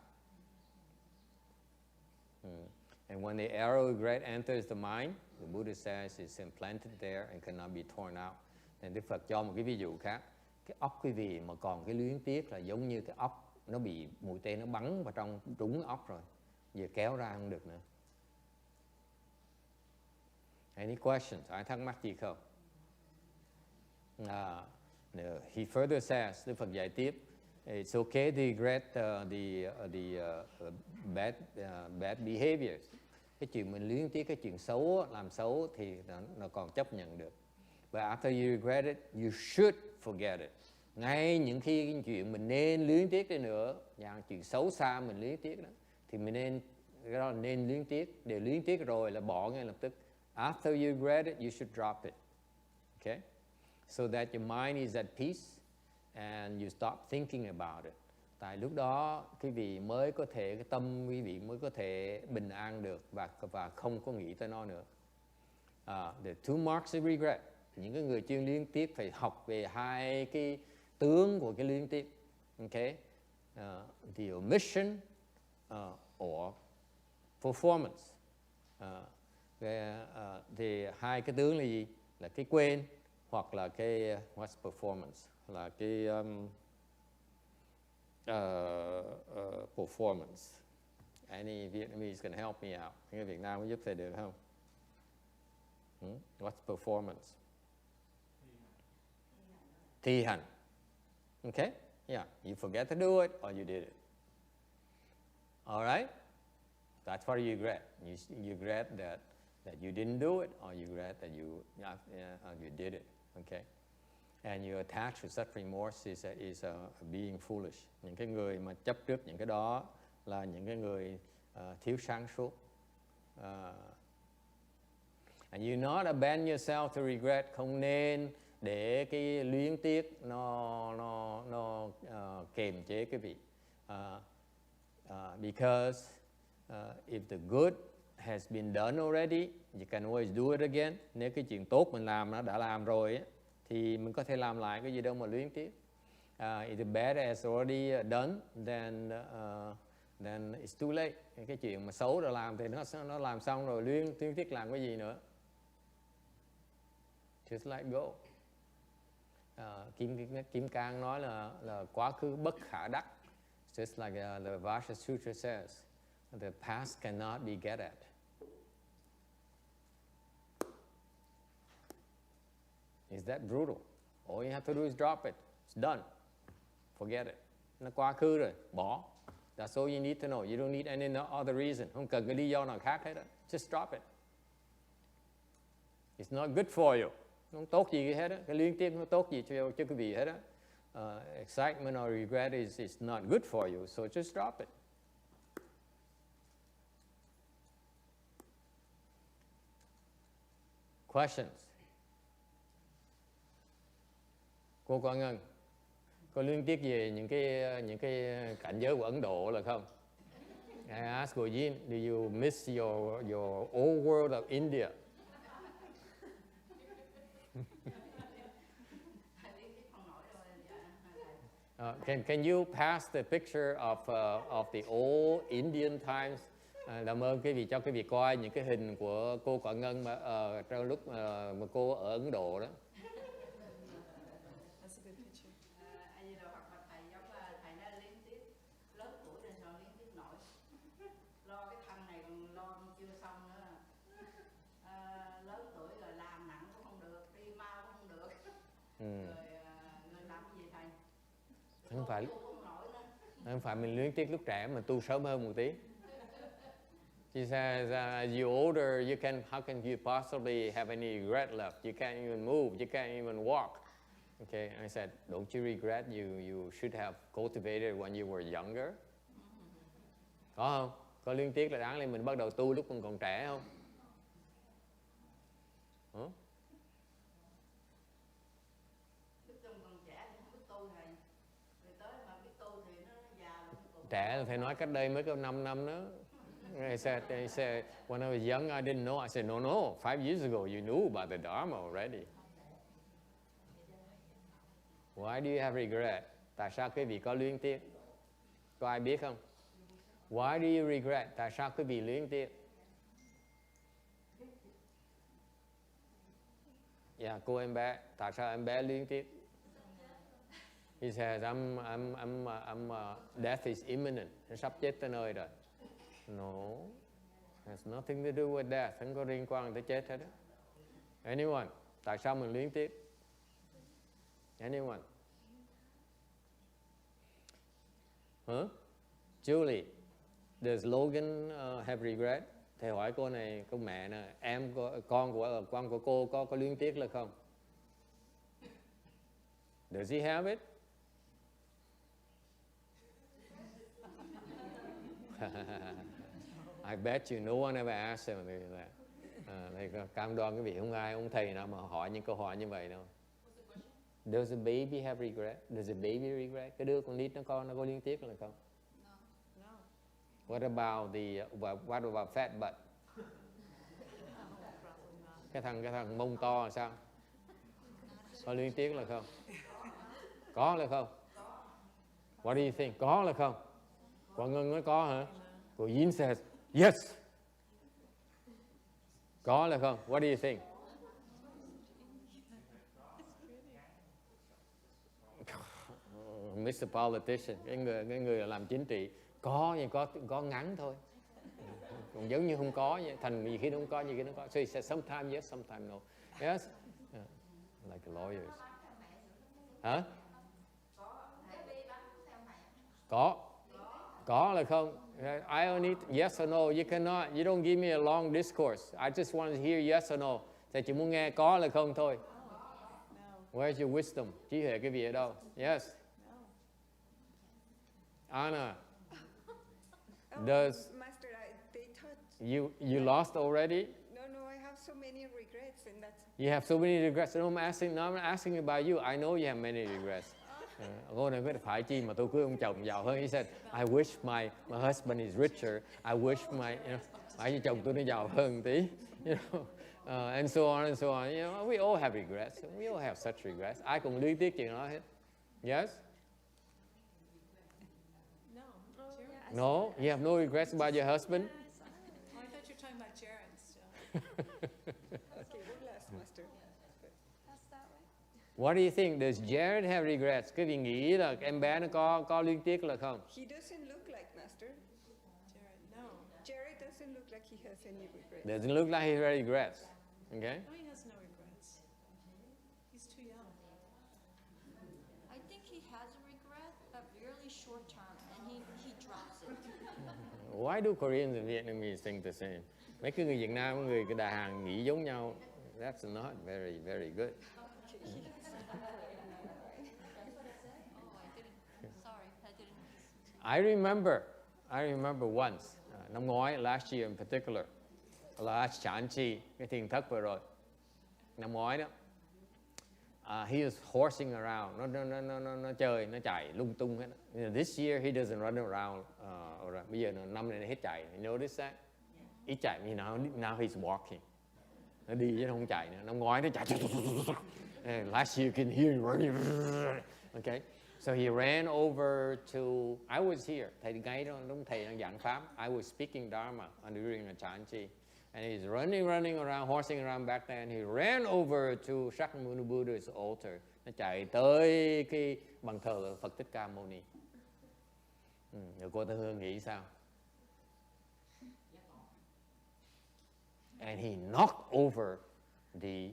And when the arrow of regret enters the mind, the Buddha says it's implanted there and cannot be torn out. Nên Đức Phật cho một cái ví dụ khác. Cái óc quý vị mà còn cái luyến tiếc là giống như cái óc nó bị mũi tên nó bắn vào trong trúng óc rồi, giờ kéo ra không được nữa. Any questions? Ai thắc mắc gì không? He further says, Đức Phật dạy tiếp, it's okay to regret bad behaviors. Cái chuyện mình luyến tiếc cái chuyện xấu, làm xấu thì nó còn chấp nhận được. But after you regret it, you should forget it. Ngay những khi cái chuyện mình nên luyến tiếc đi nữa, dạng chuyện xấu xa mình luyến tiếc đó, thì mình nên luyến tiếc. Để luyến tiếc rồi là bỏ ngay lập tức. After you regret it, you should drop it. Okay? So that your mind is at peace and you stop thinking about it. Tại lúc đó quý vị mới có thể, cái tâm quý vị mới có thể bình an được và không có nghĩ tới nó nữa. The two marks of regret. Những cái người chuyên luyến tiếc phải học về hai cái tướng của cái luyến tiếc. Okay? The omission or performance. Thì hai cái tướng là gì? Là cái quên hoặc là cái what's performance, là cái performance. Any Vietnamese can help me out? Người Việt Nam có giúp thầy được không? What's performance? Thi hành. Okay? Yeah. You forget to do it or you did it. All right? That's what you regret. You regret that you didn't do it, or you regret that you did it. Okay? And you attach to such remorse is being foolish. Những cái người mà chấp trước những cái đó là những cái người thiếu sáng suốt. And you not abandon yourself to regret. Không nên để cái luyến tiếc nó kềm chế cái vị. Because if the good has been done already, you can always do it again. Nếu cái chuyện tốt mình làm nó đã làm rồi ấy, thì mình có thể làm lại, cái gì đâu mà luyến tiếc. If the bad has already done, then it's too late. Cái chuyện mà xấu đã làm thì nó làm xong rồi, luyến tiếc làm cái gì nữa. Just let go. Kim Cang nói là quá khứ bất khả đắc. Just like the Vasha Sutra says, the past cannot be get at. Is that brutal? All you have to do is drop it. It's done. Forget it. Nó quá khứ rồi, bỏ. That's all you need to know. You don't need any other reason. Không cần cái lý do nào khác hết đó. Just drop it. It's not good for you. Không tốt gì hết á. Cái liên tiếp nó tốt gì cho quý vị hết á. Excitement or regret is not good for you, so just drop it. Questions? Cô Quang Ngân, có liên tiếc về những cái cảnh giới của Ấn Độ là không? I asked Gojin, do you miss your old world of India? Thầy liên tiếp không nổi đâu dạ thầy. Can you pass the picture of the old Indian times? Làm ơn quý vị cho quý vị coi những cái hình của cô Quả Ngân mà trong lúc mà cô ở Ấn Độ đó. That's a good picture. Ai gì đâu hoặc là thầy giống thầy nó liên tiếp lớn tuổi rồi sao liên tiếp nổi. Lo cái thân này còn lo chưa xong nữa. Lớn tuổi rồi làm nặng cũng không được, đi mau cũng không được. Rồi làm cái gì thầy? Không phải mình luyến tiếc lúc trẻ mà tu sớm hơn một tí. She says, as you older, how can you possibly have any regret left? You can't even move, you can't even walk. Okay, I said, don't you regret you should have cultivated when you were younger? Có không? Có luyến tiếc là đáng lẽ mình bắt đầu tu lúc mình còn trẻ không? Lúc còn trẻ thì không biết tu thầy. Rồi tới mà biết tu thì nó già rồi cũng Trẻ là phải nói cách đây mới có 5 năm nữa. I said, when I was young, I didn't know. I said, no, 5 years ago, you knew about the Dharma already. Why do you have regret? Tại sao quý vị có luyến tiếc? Có ai biết không? Why do you regret? Tại sao quý vị luyến tiếc? Yeah, cô em bé. Tại sao em bé luyến tiếc? He says, death is imminent. Nó sắp chết tới nơi rồi. No, has nothing to do with death. Không có liên quan tới chết hết đó. Anyone? Tại sao mình luyến tiếc? Anyone? Huh? Julie, does Logan have regret? Thầy hỏi cô này, cô mẹ nè, con của cô có luyến tiếc là không? Does he have it? I bet you no one ever asked him that. Thầy cam đoan quý vị không ai, ông thầy nào mà hỏi những câu hỏi như vậy đâu. Does a baby have regret? Does a baby regret? Cái đứa con nít nó có luyến tiếc là không? No. What about fat butt? Cái thằng mông to là sao? Có luyến tiếc là không? Có là không? What do you think? Có là không? Quả Ngân nói có hả? Cô Yin says, yes. Có là không? What do you think? Mr. Politician, cái người làm chính trị, có nhưng có ngắn thôi. Còn giống như không có, thành nhiều khi không có, nhiều khi không có. So he said, sometimes yes, sometimes no. Yes, like lawyers. Hả? Có là không? I only need yes or no. You cannot. You don't give me a long discourse. I just want to hear yes or no. Thầy chỉ muốn nghe có là không thôi. Where's your wisdom? Trí huệ cái gì ở đâu? Yes. Anna. Does Master, they taught you lost already? No, I have so many regrets, and that's. You have so many regrets. No, I'm not asking about you. I know you have many regrets. Cô này có phải chi mà tôi cưới ông chồng giàu hơn. He said, I wish my husband is richer. I wish phải chồng tôi nó giàu hơn tí. You know, and so on and so on. You know, we all have regrets. We all have such regrets. Ai cũng luyến tiếc chuyện đó hết. Yes? No. No, you have no regrets about your husband. Oh, I thought you were talking about Jared still. Okay, one last, Master. That's that way. What do you think? Does Jared have regrets? Cái gì nghĩ là em bé nó có luyến tiếc là không? He doesn't look like Master. Jared, no. Jared doesn't look like he has any regrets. Doesn't look like he has regrets. Okay? No, he has no regrets. He's too young. I think he has a regret, but really short term, and he drops it. Why do Koreans and Vietnamese think the same? Mấy cái người Việt Nam với người Đà Hàn nghĩ giống nhau. That's not very, very good. Oh, I didn't. Sorry, I didn't. I remember once, năm ngoái, last year in particular, là Chán Chi, cái thiền thất vừa rồi, năm ngoái đó. he is horsing around. Nó chơi, nó chạy lung tung hết. This year he doesn't run around. Bây giờ năm nay nó hết chạy. You notice that? Ít chạy, now he's walking. Nó đi chứ nó không chạy nữa. Năm ngoái nó chạy. Last year you can hear him running. Okay. So he ran over to, I was here. Thầy ngay đó, lúc thầy đang giảng pháp. I was speaking Dharma during a Chanchi. And he's running around, horsing around back there. And he ran over to Shakyamuni Buddha's altar. Nó chạy tới cái bàn thờ Phật Thích Ca Mâu Ni. Rồi cô Tư Hương nghĩ sao? And he knocked over the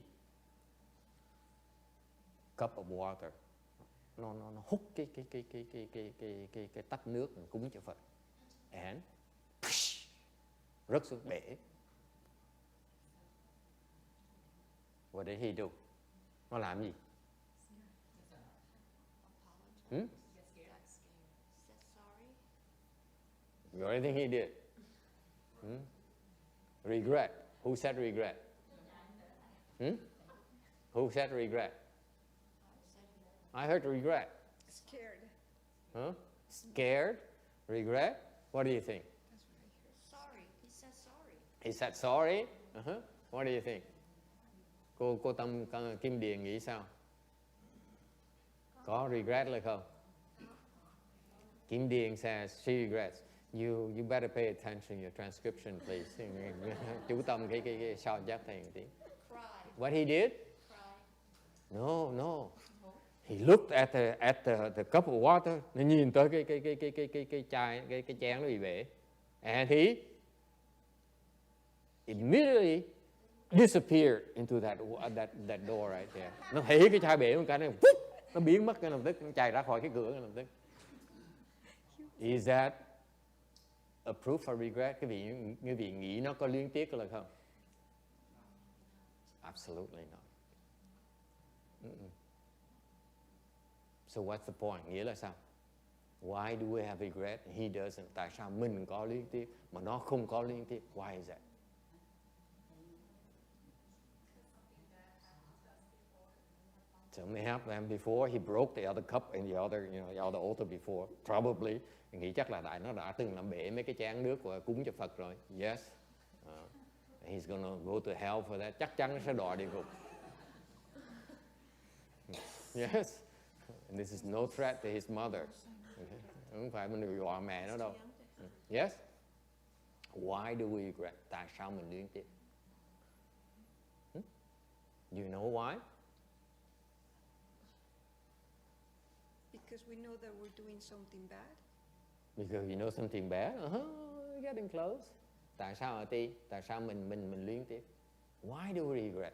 cup of water. Nó hút cái tách nước cúng cho Phật. And rớt xuống bể. What did he do? Nó làm gì? Hmm? The only thing he did. Regret. Who said regret? Who said regret? I heard regret. Scared. Huh? Scared? Regret? What do you think? Sorry. He said sorry. He said sorry? What do you think? Cô Tâm Kim Điền nghĩ sao? Có regret là không? Kim Điền says she regrets. You better pay attention to your transcription, please. Chú tâm cái sao chép thầy một tí. What he did? No. He looked at the cup of water. Nó nhìn tới cái chai, cái chén nó bị bể. And he immediately disappeared into that door right there. Nó hỉ cái chai bể một cái này, nó biến mất ngay lập tức, nó chạy ra khỏi cái cửa ngay lập tức. Is that a proof of regret? Cái vị nghĩ nó có luyến tiếc là không? Absolutely not. So what's the point? Nghĩa là sao? Why do we have regret? He doesn't. Tại sao mình có luyến tiếc mà nó không có luyến tiếc? Why is that? Something happened to him before. He broke the other cup in the other altar before. Probably. Nghĩ chắc là nó đã từng làm bể mấy cái chén nước và cúng cho Phật rồi. Yes. He's gonna go to hell for that. Chắc chắn sẽ đọa địa ngục. Yes. And this is no threat to his mother. Okay. Không phải mình dọa mẹ nó đâu. Yes. Why do we regret? Tại sao mình luyến tiếc? You know why? Because we know that we're doing something bad. Because you know something bad. Getting close. Tại sao hả Ti? Tại sao mình luyến tiếc? Why do we regret?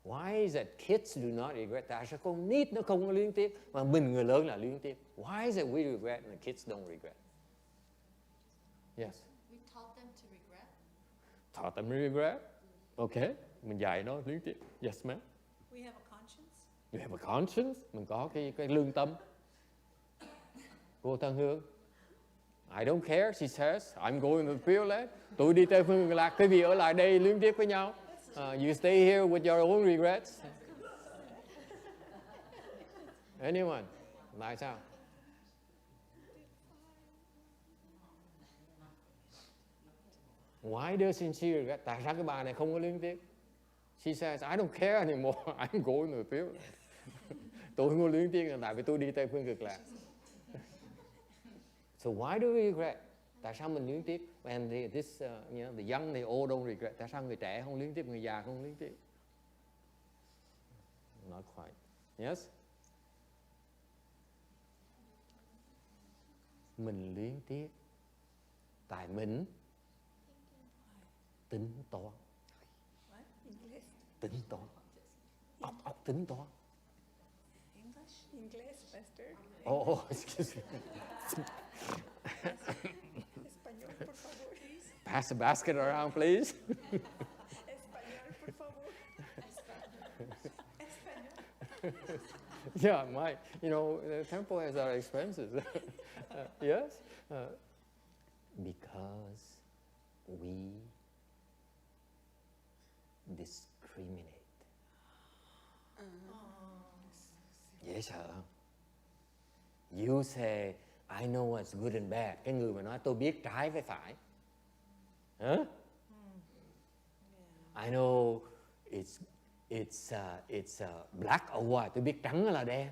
Why is it kids do not regret? Tại sao con nít nó không có luyến tiếc mà mình người lớn là luyến tiếc? Why is it we regret and the kids don't regret? Yes. We taught them to regret. Taught them to regret. Okay. Mình dạy nó luyến tiếc. Yes, ma'am. We have a conscience. You have a conscience. Mình có cái lương tâm. Cô Thân Hương. I don't care, she says. I'm going to the field. Tôi đi Tây Phương Cực Lạc. Quý vị ở lại đây luyến tiếc với nhau. You stay here with your own regrets. Anyone? Tại sao? Why doesn't she regret? Tại sao cái bà này không có luyến tiếc? She says, I don't care anymore. I'm going to the field. Tôi không có luyến tiếc là tại vì tôi đi Tây Phương Cực Lạc. So why do we regret? Tại sao mình luyến tiếc? And the young, the old don't regret. Tại sao người trẻ không luyến tiếc, người già không luyến tiếc? Not quite. Yes? Mình luyến tiếc tại mình tính toán. Tính toán. Ốc tính toán. English, Pastor. Excuse me. Español, por favor. Pass the basket around, please. Español, por favor. Yeah, the temple has our expenses. Yes? Because we discriminate. Dễ sợ không? You say, I know what's good and bad. Cái người mà nói tôi biết trái với phải. Huh? I know it's black or white. Tôi biết trắng là đen.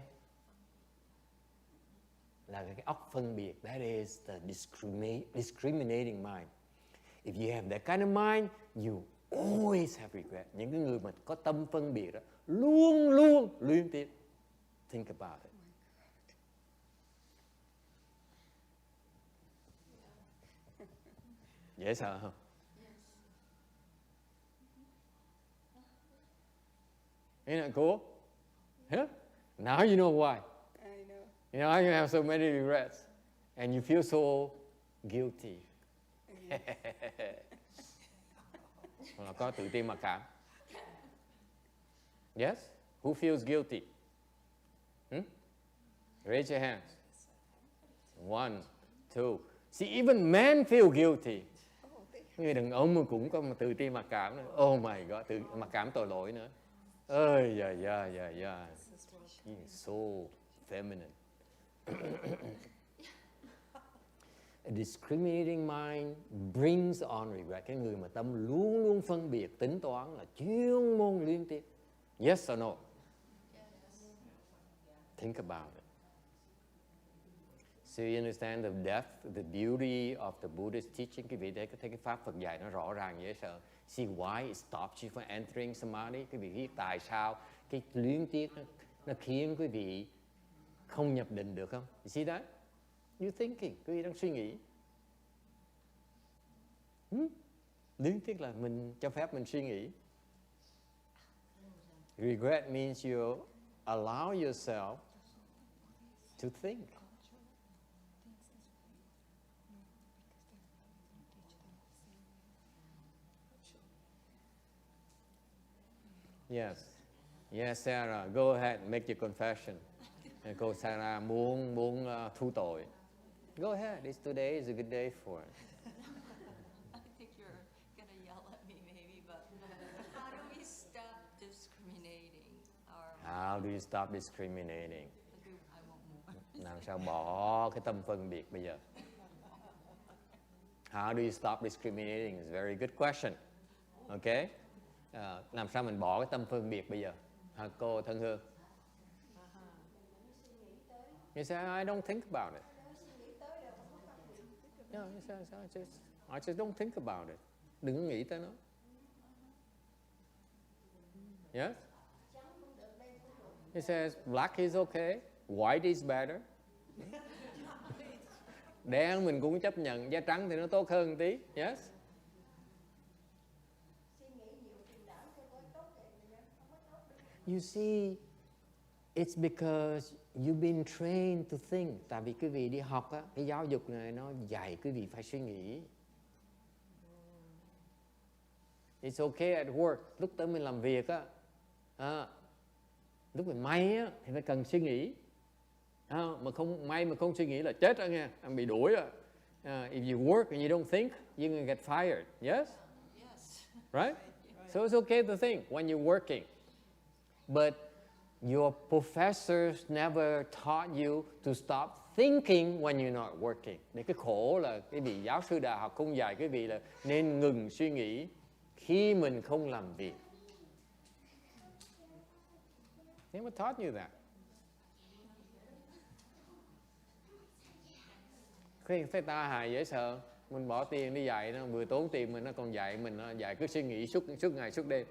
Là cái óc phân biệt. That is the discriminating mind. If you have that kind of mind, you always have regret. Những cái người mà có tâm phân biệt đó, luôn luôn liên tiếp think about it. Dễ sợ không? Isn't that cool? Yeah? Now you know why. I know. You know, you have so many regrets and you feel so guilty. Hoặc là có tự ti mặc cảm. Yes? Who feels guilty? Raise your hands. 1, 2. See, even men feel guilty. Người đàn ông mà cũng có một tự ti mặc cảm nữa. Oh my God, tự mặc cảm tội lỗi nữa. Ơi da da da da. So feminine. A discriminating mind brings on regret. Cái người mà tâm luôn luôn phân biệt, tính toán là chuyên môn liên tiếp. Yes or no? Think about it. So you understand the depth, the beauty of the Buddhist teaching. Quý vị thấy cái pháp Phật dạy nó rõ ràng dễ sợ. See why it stops you from entering samadhi. Quý vị biết tại sao cái luyến tiếc nó khiến quý vị không nhập định được không? You see that? You thinking, quý vị đang suy nghĩ. Luyến tiếc là mình cho phép mình suy nghĩ. Regret means you allow yourself to think. Yes. Yes, Sarah, go ahead and make your confession. And cô Sarah muốn thu tội. Go ahead. Today is a good day for it. I think you're going to yell at me maybe, but how do we stop discriminating? How do you stop discriminating? I won't move. Làm sao bỏ cái tâm phân biệt bây giờ? How do you stop discriminating? It's a very good question. Okay? Làm sao mình bỏ cái tâm phân biệt bây giờ? Hả, cô Thân Hương? You say, I don't think about it. Yeah, you say, I just don't think about it. Đừng có nghĩ tới nó. Yes? He says, black is okay, white is better. Đen mình cũng chấp nhận, da trắng thì nó tốt hơn tí. Yes? You see, it's because you've been trained to think. Tại vì quý vị đi học á, cái giáo dục này nó dạy quý vị phải suy nghĩ. It's okay at work. Lúc tới mình làm việc á, lúc mình may á thì phải cần suy nghĩ. Mà không may mà không suy nghĩ là chết rồi nghe, anh bị đuổi rồi. If you work and you don't think, you're gonna get fired. Yes? Yes. Right? So it's okay to think when you're working. But your professors never taught you to stop thinking when you're not working. Để cái khổ là cái vị giáo sư đại học không dạy cái vị là nên ngừng suy nghĩ khi mình không làm việc. They never taught you that. Cái ta hài dễ sợ. Mình bỏ tiền đi dạy nó vừa tốn tiền mình nó còn dạy mình nó dạy cứ suy nghĩ suốt ngày suốt đêm.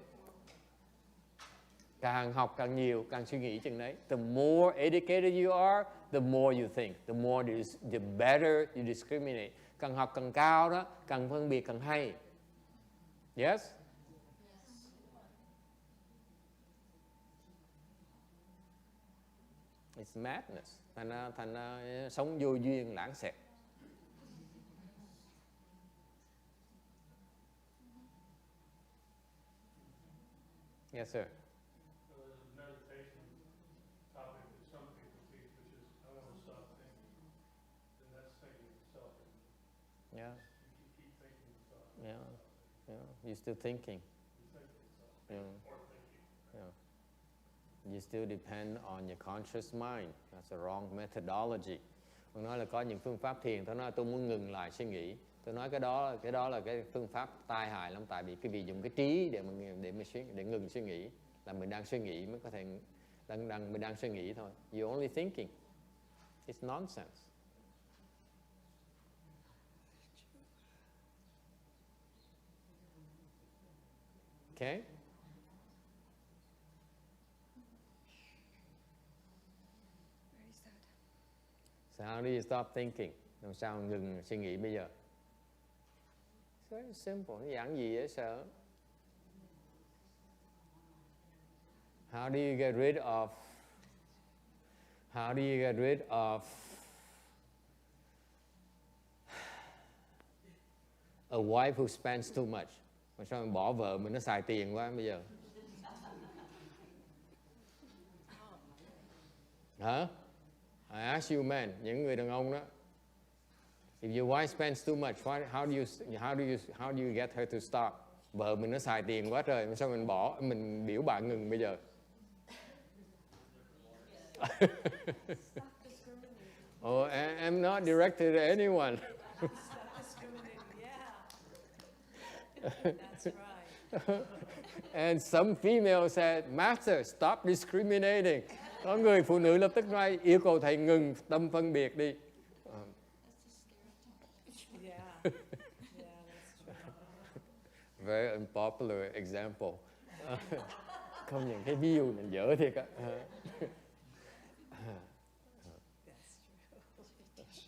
Càng học càng nhiều, càng suy nghĩ chừng đấy. The more educated you are, the more you think. The better you discriminate. Càng học càng cao đó, càng phân biệt càng hay. Yes? It's madness. Thành ra sống vô duyên lãng xẹt. Yes, sir. Meditation topic that some people teach, which is I want to stop thinking. Then that's thinking itself. Yeah. You keep thinking thought. Yeah. You're still thinking. You think itself. Yeah. Or thinking. Yeah. You still depend on your conscious mind. That's a wrong methodology. Ông nói là có những phương pháp thiền, tôi nói tôi muốn ngừng lại suy nghĩ. Tôi nói cái đó là cái phương pháp tai hại lắm, tại vì cái vị dùng cái trí để ngừng suy nghĩ, là mình đang suy nghĩ mới có thể mình đang suy nghĩ thôi. You're only thinking. It's nonsense. Okay? Very sad. So how do you stop thinking? Làm sao ngừng suy nghĩ bây giờ? It's very simple. Nó giản dị dễ sợ. How do you get rid of a wife who spends too much? Mà sao mình bỏ vợ mình nó xài tiền quá bây giờ? Hả? I ask you men, những người đàn ông đó. If your wife spends too much, how do you get her to stop? Vợ mình nó xài tiền quá trời, mà sao mình biểu bạn ngừng bây giờ? Oh, I'm not directed at anyone. Stop discriminating. Yeah. That's right. And some female said, Master, stop discriminating. Có người phụ nữ lập tức nói, yêu cầu thầy ngừng tâm phân biệt đi. Yeah. Yeah, that's true. Very unpopular example. Không, những cái ví dụ này dở thiệt á. That's true.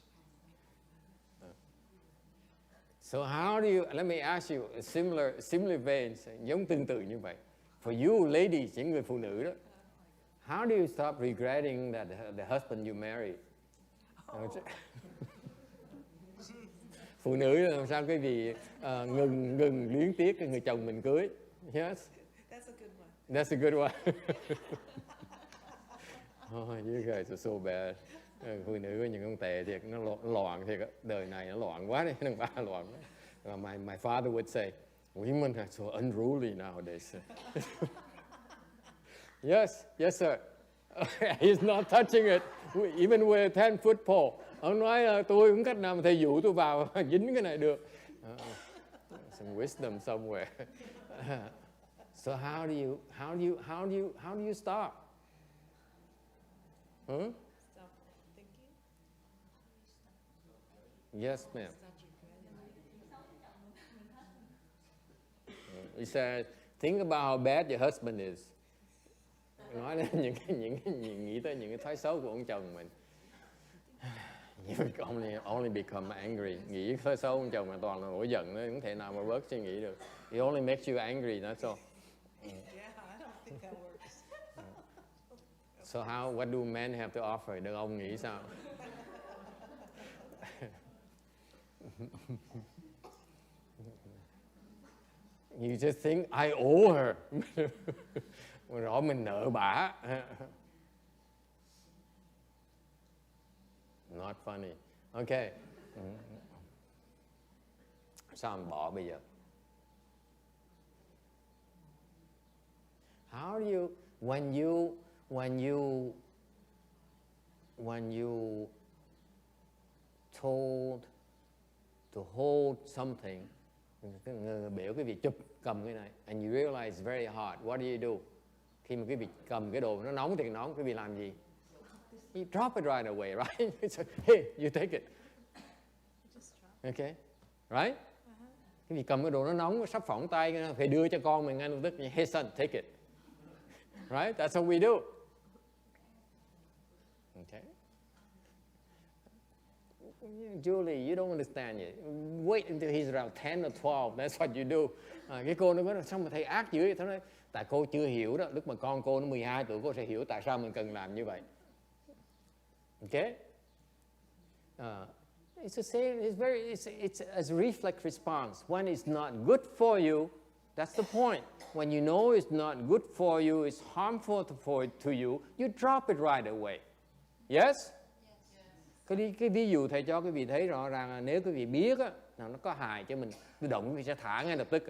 So how do you, let me ask you, similar veins, giống tương tự như vậy. For you ladies, những người phụ nữ đó, how do you stop regretting that the husband you married? Phụ nữ làm sao cái gì ngừng luyến tiếc cái người chồng mình cưới? Yes, That's a good one. that's a good one. Oh, you guys are so bad. Phụ nữ có những con tệ thiệt, nó loạn thiệt á. Đời này nó loạn quá đi, đàn bà loạn quá. My father would say, women are so unruly nowadays. Yes, sir. He's not touching it, even with a 10-foot pole. Ông nói tôi không cách nào mà thầy dụ tôi vào dính cái này được. Some wisdom somewhere. So how do you stop? Huh? Stop thinking. Yes, ma'am. He said, think about how bad your husband is. Nói đến nghĩ tới những cái thói xấu của ông chồng mình. You only become angry. Nghĩ thói xấu của ông chồng là toàn là nổi giận, nó không thể nào mà bớt suy nghĩ được. It only makes you angry, that's all. Yeah, I don't think that works. So what do men have to offer? Đàn ông nghĩ sao? You just think I owe her. Rõ mình nợ bả. Not funny. Okay. Sao mình bỏ bây giờ? How do you when you told to hold something, biểu cái việc chụp cầm cái này, and you realize it's very hard, what do you do? Khi mà cái việc cầm cái đồ nó nóng thì nóng, cái việc làm gì? You drop it right away, right? It's hey, you take it. Just drop. Okay, right? Cái việc cầm cái đồ nó nóng, sắp phỏng tay, phải đưa cho con mình ngay lập tức. Hey son, take it. Right? That's what we do. Okay. Julie, you don't understand yet. Wait until he's around 10 or 12. That's what you do. Cái cô nó nói, sao mà thầy ác dữ vậy? Thầy nói, tại cô chưa hiểu đó. Lúc mà con cô nó 12 tuổi, cô sẽ hiểu tại sao mình cần làm như vậy. Okay? It's the same. It's a reflex response. When it's not good for you, that's the point. When you know it's not good for you, it's harmful to you, you drop it right away. Yes? Cái ví dụ thầy cho quý vị thấy rõ ràng là nếu quý vị biết á, nó có hại cho mình, tự động quý vị sẽ thả ngay lập tức.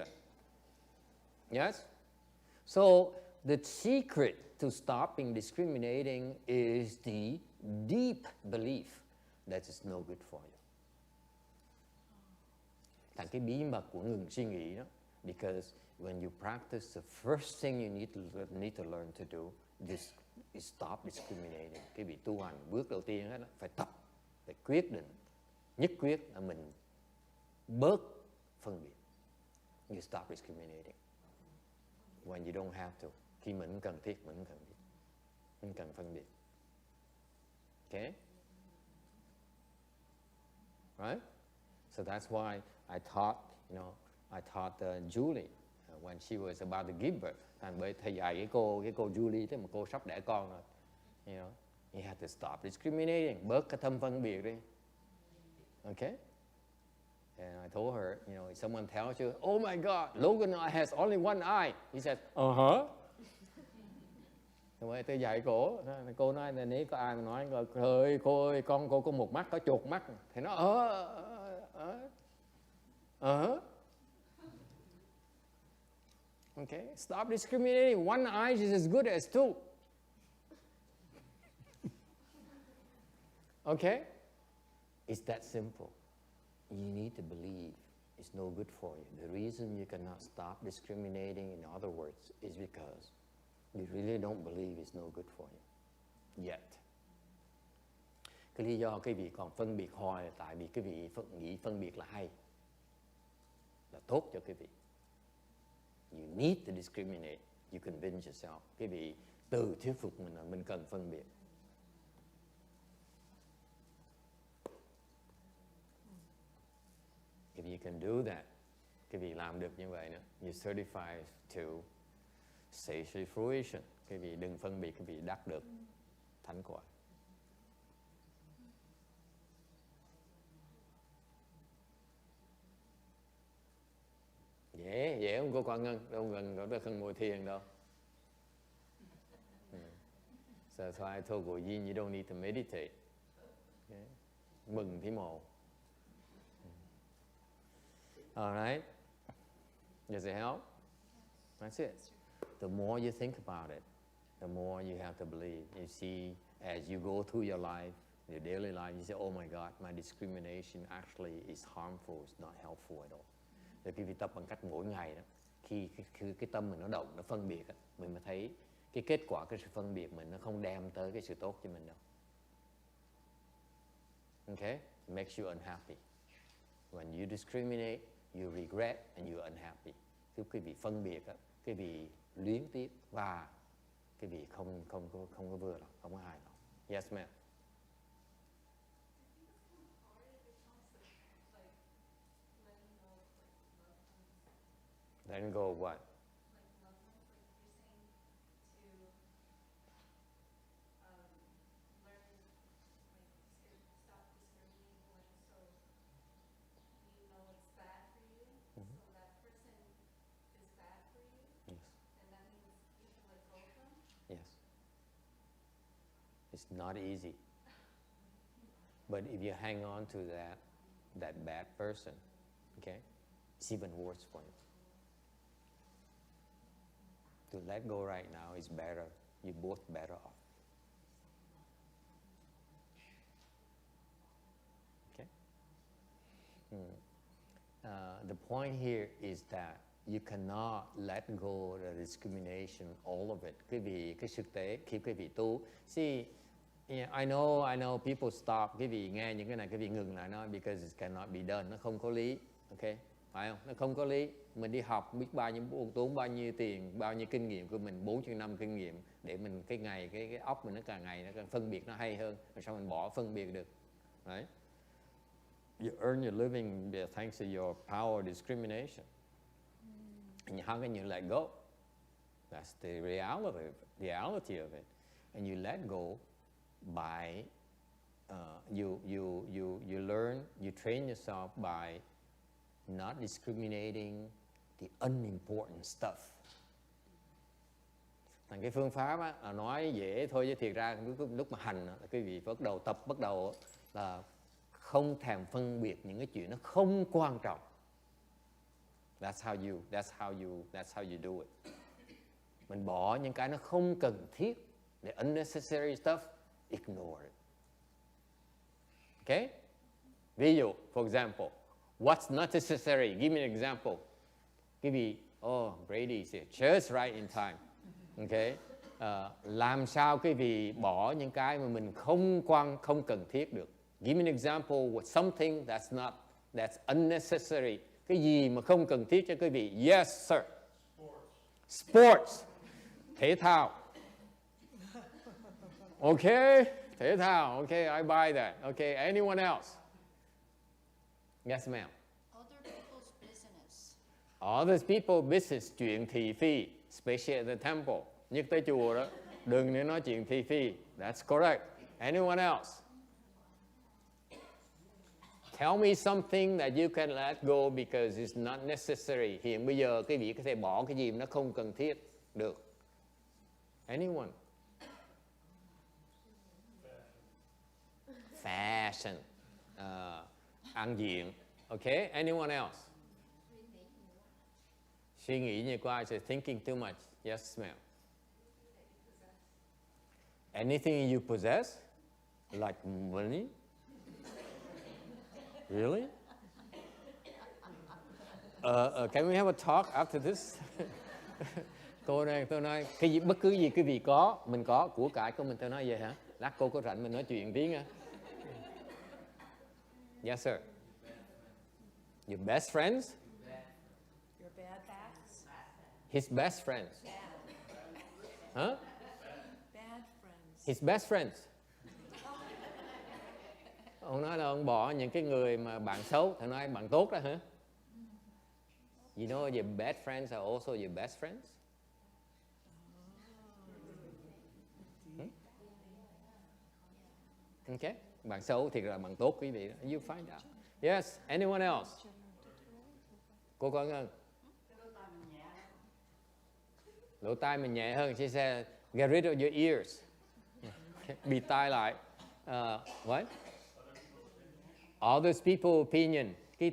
Yes? So the secret to stopping discriminating is the deep belief that it's no good for you. Thành cái bí mật của ngừng suy nghĩ đó. Because when you practice, the first thing you need to learn to do is stop discriminating. Cái vị tu hành bước đầu tiên đó, phải tập, phải quyết định, nhất quyết là mình bớt phân biệt. You stop discriminating when you don't have to. Khi mình cần thiết, mình cần biết, mình cần phân biệt. Okay? Right? So that's why I taught, Julie when she was about to give birth. Thành bởi thầy dạy cái cô Julie, tức mà cô sắp đẻ con rồi. You have to stop discriminating, bớt cái thâm phân biệt đi. Okay? And I told her, if someone tells you, oh my God, Logan has only one eye. He said, uh-huh. Rồi tôi dạy cô nói nếu có ai mà nói ơi cô ơi con cô có một mắt, có chuột mắt, thì nó Okay, stop discriminating. One eye is as good as two. Okay? It's that simple. You need to believe it's no good for you. The reason you cannot stop discriminating, in other words, is because you really don't believe it's no good for you yet. Cái lý do cái vị còn phân biệt hoài là tại vì cái vị nghĩ phân biệt là hay, là tốt cho cái vị. You need to discriminate. You convince yourself. Cái vị tự thuyết phục mình là mình cần phân biệt. If you can do that, cái vị làm được như vậy nữa, you certify to satial fruition. Cái vị đừng phân biệt, cái vị đắc được thánh quả. Dễ không cô Quan Ngân? Đâu cần ngồi thiền đâu. So I told cô Yin, you don't need to meditate. Okay. Mừng thí mồ. All right. Does it help? That's it. The more you think about it, the more you have to believe. You see, as you go through your life, your daily life, you say, oh my God, my discrimination actually is harmful, it's not helpful at all. Rồi khi tập bằng cách mỗi ngày đó, khi cái tâm mình nó động, nó phân biệt đó, mình mới thấy cái kết quả cái sự phân biệt mình nó không đem tới cái sự tốt cho mình đâu. Okay? It makes you unhappy. When you discriminate, you regret and you're unhappy. Cái vị phân biệt đó, cái vị luyến tiếc và cái vị không có vừa lòng, không có hài lòng. Yes, ma'am. Letting go of what? Yes. It's not easy. But if you hang on to that bad person, okay, it's even worse for you. To let go right now is better. You're both better off. Okay? The point here is that you cannot let go of the discrimination, all of it. Cái thực tế khi cái vị tu. See, I know people stop. Cái vị nghe những cái này, cái vị ngừng lại nói because it cannot be done. Nó không có lý. Okay? Phải không? Nó không có lý. Mình đi học biết bao nhiêu tốn bao nhiêu tiền, bao nhiêu kinh nghiệm của mình, 4 năm kinh nghiệm để mình cái óc mình nó càng ngày nó càng phân biệt nó hay hơn. Rồi sao mình bỏ phân biệt được? Right? You earn your living thanks to your power of discrimination. And how can you let go? That's the reality of it. And you let go by you learn, you train yourself by not discriminating the unimportant stuff. Thành cái phương pháp á, là nói dễ thôi chứ thiệt ra lúc mà hành là quý vị bắt đầu là không thèm phân biệt những cái chuyện nó không quan trọng. That's how you do it. Mình bỏ những cái nó không cần thiết. The unnecessary stuff, ignore it. Okay? Ví dụ, for example, what's not necessary? Give me an example. Quý vị, Brady is here, just right in time. Okay? Làm sao quý vị bỏ những cái mà mình không cần thiết được? Give me an example with something that's unnecessary. Cái gì mà không cần thiết cho quý vị? Yes, sir. Sports. Thể thao. Okay, thể thao. Okay, I buy that. Okay, anyone else? Yes, ma'am. Other people's business. Other people's business, chuyện thị phi, especially at the temple. Nhất tới chùa đó, đừng nên nói chuyện thị phi. That's correct. Anyone else? Tell me something that you can let go because it's not necessary. Hiện bây giờ quý vị có thể bỏ cái gì mà nó không cần thiết được. Anyone? Fashion. Ăn diện. Okay, anyone else? Suy nghĩ nhiều quá, so thinking too much. Yes, ma'am. Anything you possess? Like money? Really? Can we have a talk after this? Tôi nói, cái gì, bất cứ gì quý vị có, mình có, của cải của mình, tôi nói vậy hả? Lát cô có rảnh mình nói chuyện tí nha. Yes, sir. Your best friends? Your bad facts? His best friends. Huh? Bad friends. His best friends. Ông nói là ông bỏ những cái người mà bạn xấu, thằng nói bạn tốt đó hả? You know your bad friends are also your best friends? Okay. Bạn xấu thì là bạn tốt quý vị đó. You find out. Yes, anyone else? Cô có ngân. Lỗ tai mình nhẹ hơn. She said, get rid of your ears. Bịt tai lại. What? Other people's opinion. Cái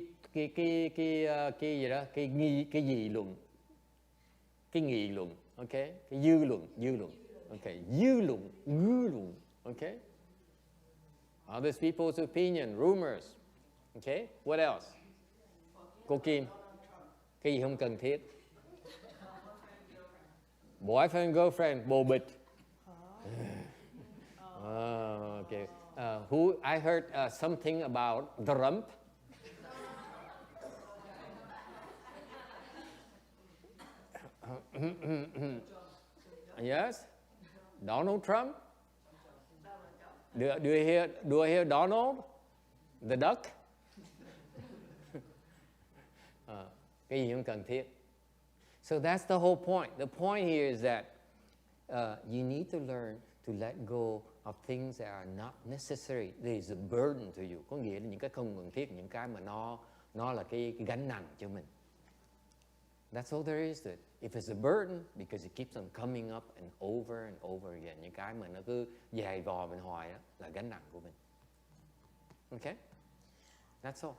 gì đó? Cái gì luận. Cái nghị luận. Okay? Cái dư luận. Okay. Dư luận. Okay? Other people's opinion, rumors. Okay? What else? Cô Kim. Cái gì không cần thiết? Boyfriend, girlfriend, bồ bịch. Okay. I heard something about Trump. Yes? Donald Trump? Do I hear Donald? The duck? Cái gì không cần thiết. So that's the whole point. The point here is that you need to learn to let go of things that are not necessary. There is a burden to you. Có nghĩa là những cái không cần thiết, những cái mà nó là cái gánh nặng cho mình. That's all there is to it. If it's a burden, because it keeps on coming up and over again. Những cái mà nó cứ dài vò mình hoài đó là gánh nặng của mình. Okay? That's all.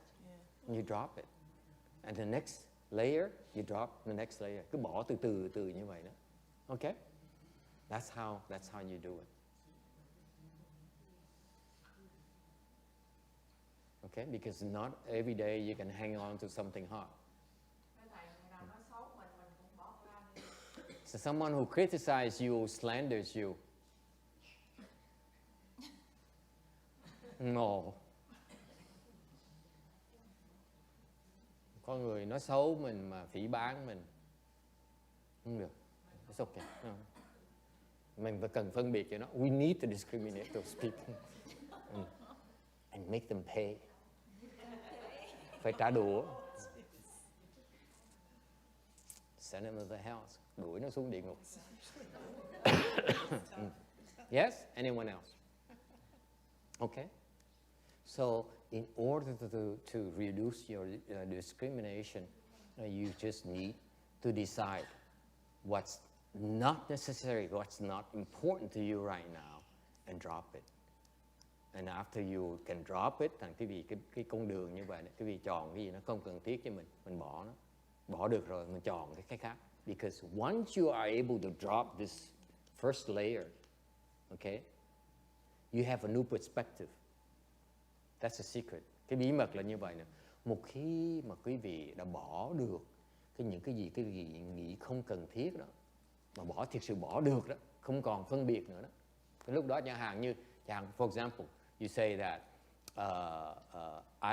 You drop it. And the next layer, you drop the next layer. Cứ bỏ từ từ như vậy đó. Okay? That's how you do it. Okay? Because not every day you can hang on to something hard. So someone who criticizes you, slanders you. No. Có người nói xấu mình mà phỉ báng mình. Không được. It's okay. No. Mình phải cần phân biệt cho nó. We need to discriminate those people. And make them pay. Phải trả đũa. Send them to the house. Đuổi nó xuống địa ngục. Yes? Anyone else? Okay. So in order to reduce your discrimination, you just need to decide what's not necessary, what's not important to you right now, and drop it. And after you can drop it, thằng quý vị cái con đường như vậy, quý vị chọn cái gì nó không cần thiết cho mình bỏ nó. bỏ được rồi mình chọn cái khác. Because once you are able to drop this first layer, okay, you have a new perspective. That's the secret. Cái bí mật là như vậy nè. Một khi mà quý vị đã bỏ được những cái gì nghĩ không cần thiết đó, mà thực sự bỏ được đó, không còn phân biệt nữa đó. Cái lúc đó chẳng hạn, for example, you say that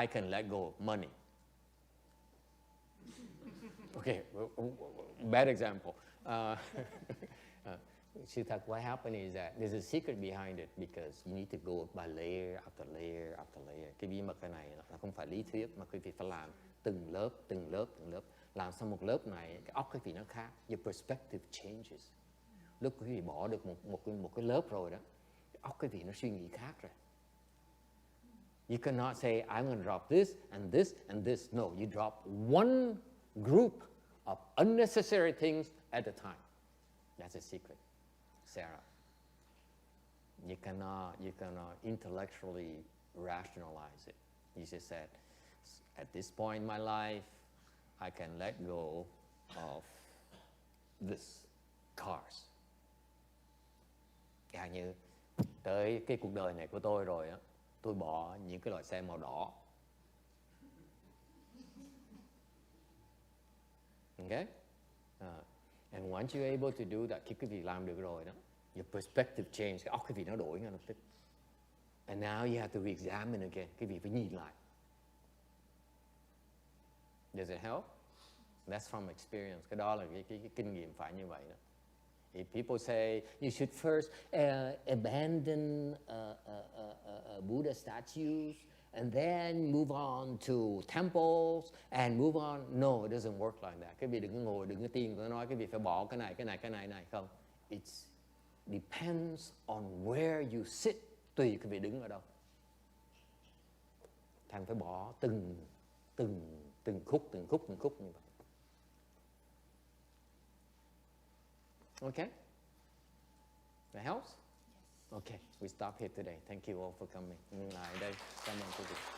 I can let go of money. Okay, bad example. Sự thật, what happened is that there's a secret behind it because you need to go by layer after layer after layer. Cái bí mật cái này là không phải lý thuyết mà quý vị phải làm từng lớp. Làm xong một lớp này, cái óc quý vị nó khác. Your perspective changes. Lúc quý vị bỏ được một cái lớp rồi đó, cái óc quý vị nó suy nghĩ khác rồi. You cannot say I'm going to drop this and this and this. No, you drop one group of unnecessary things at a time. That's a secret, Sarah. You cannot intellectually rationalize it. You just said, at this point in my life, I can let go of this cars. Chẳng như tới cái cuộc đời này của tôi rồi á, tôi bỏ những cái loại xe màu đỏ. Okay? And once you're able to do that, khi quý vị làm được rồi đó, your perspective change, cái óc quý vị nó đổi ngay lập tức. And now you have to re-examine again. Quý vị phải nhìn lại. Does it help? That's from experience. Cái đó là cái kinh nghiệm phải như vậy đó. If people say you should first abandon Buddha statues and then move on to temples and move on, no, it doesn't work like that. Cái vị đừng có ngồi, đừng có tiên có nói cái vị phải bỏ cái này không. It depends on where you sit. Tùy cái vị đứng ở đâu. Thằng phải bỏ từng khúc như vậy. Okay? That helps? Yes. Okay, we stop here today. Thank you all for coming. Lại đây, cảm ơn quý vị.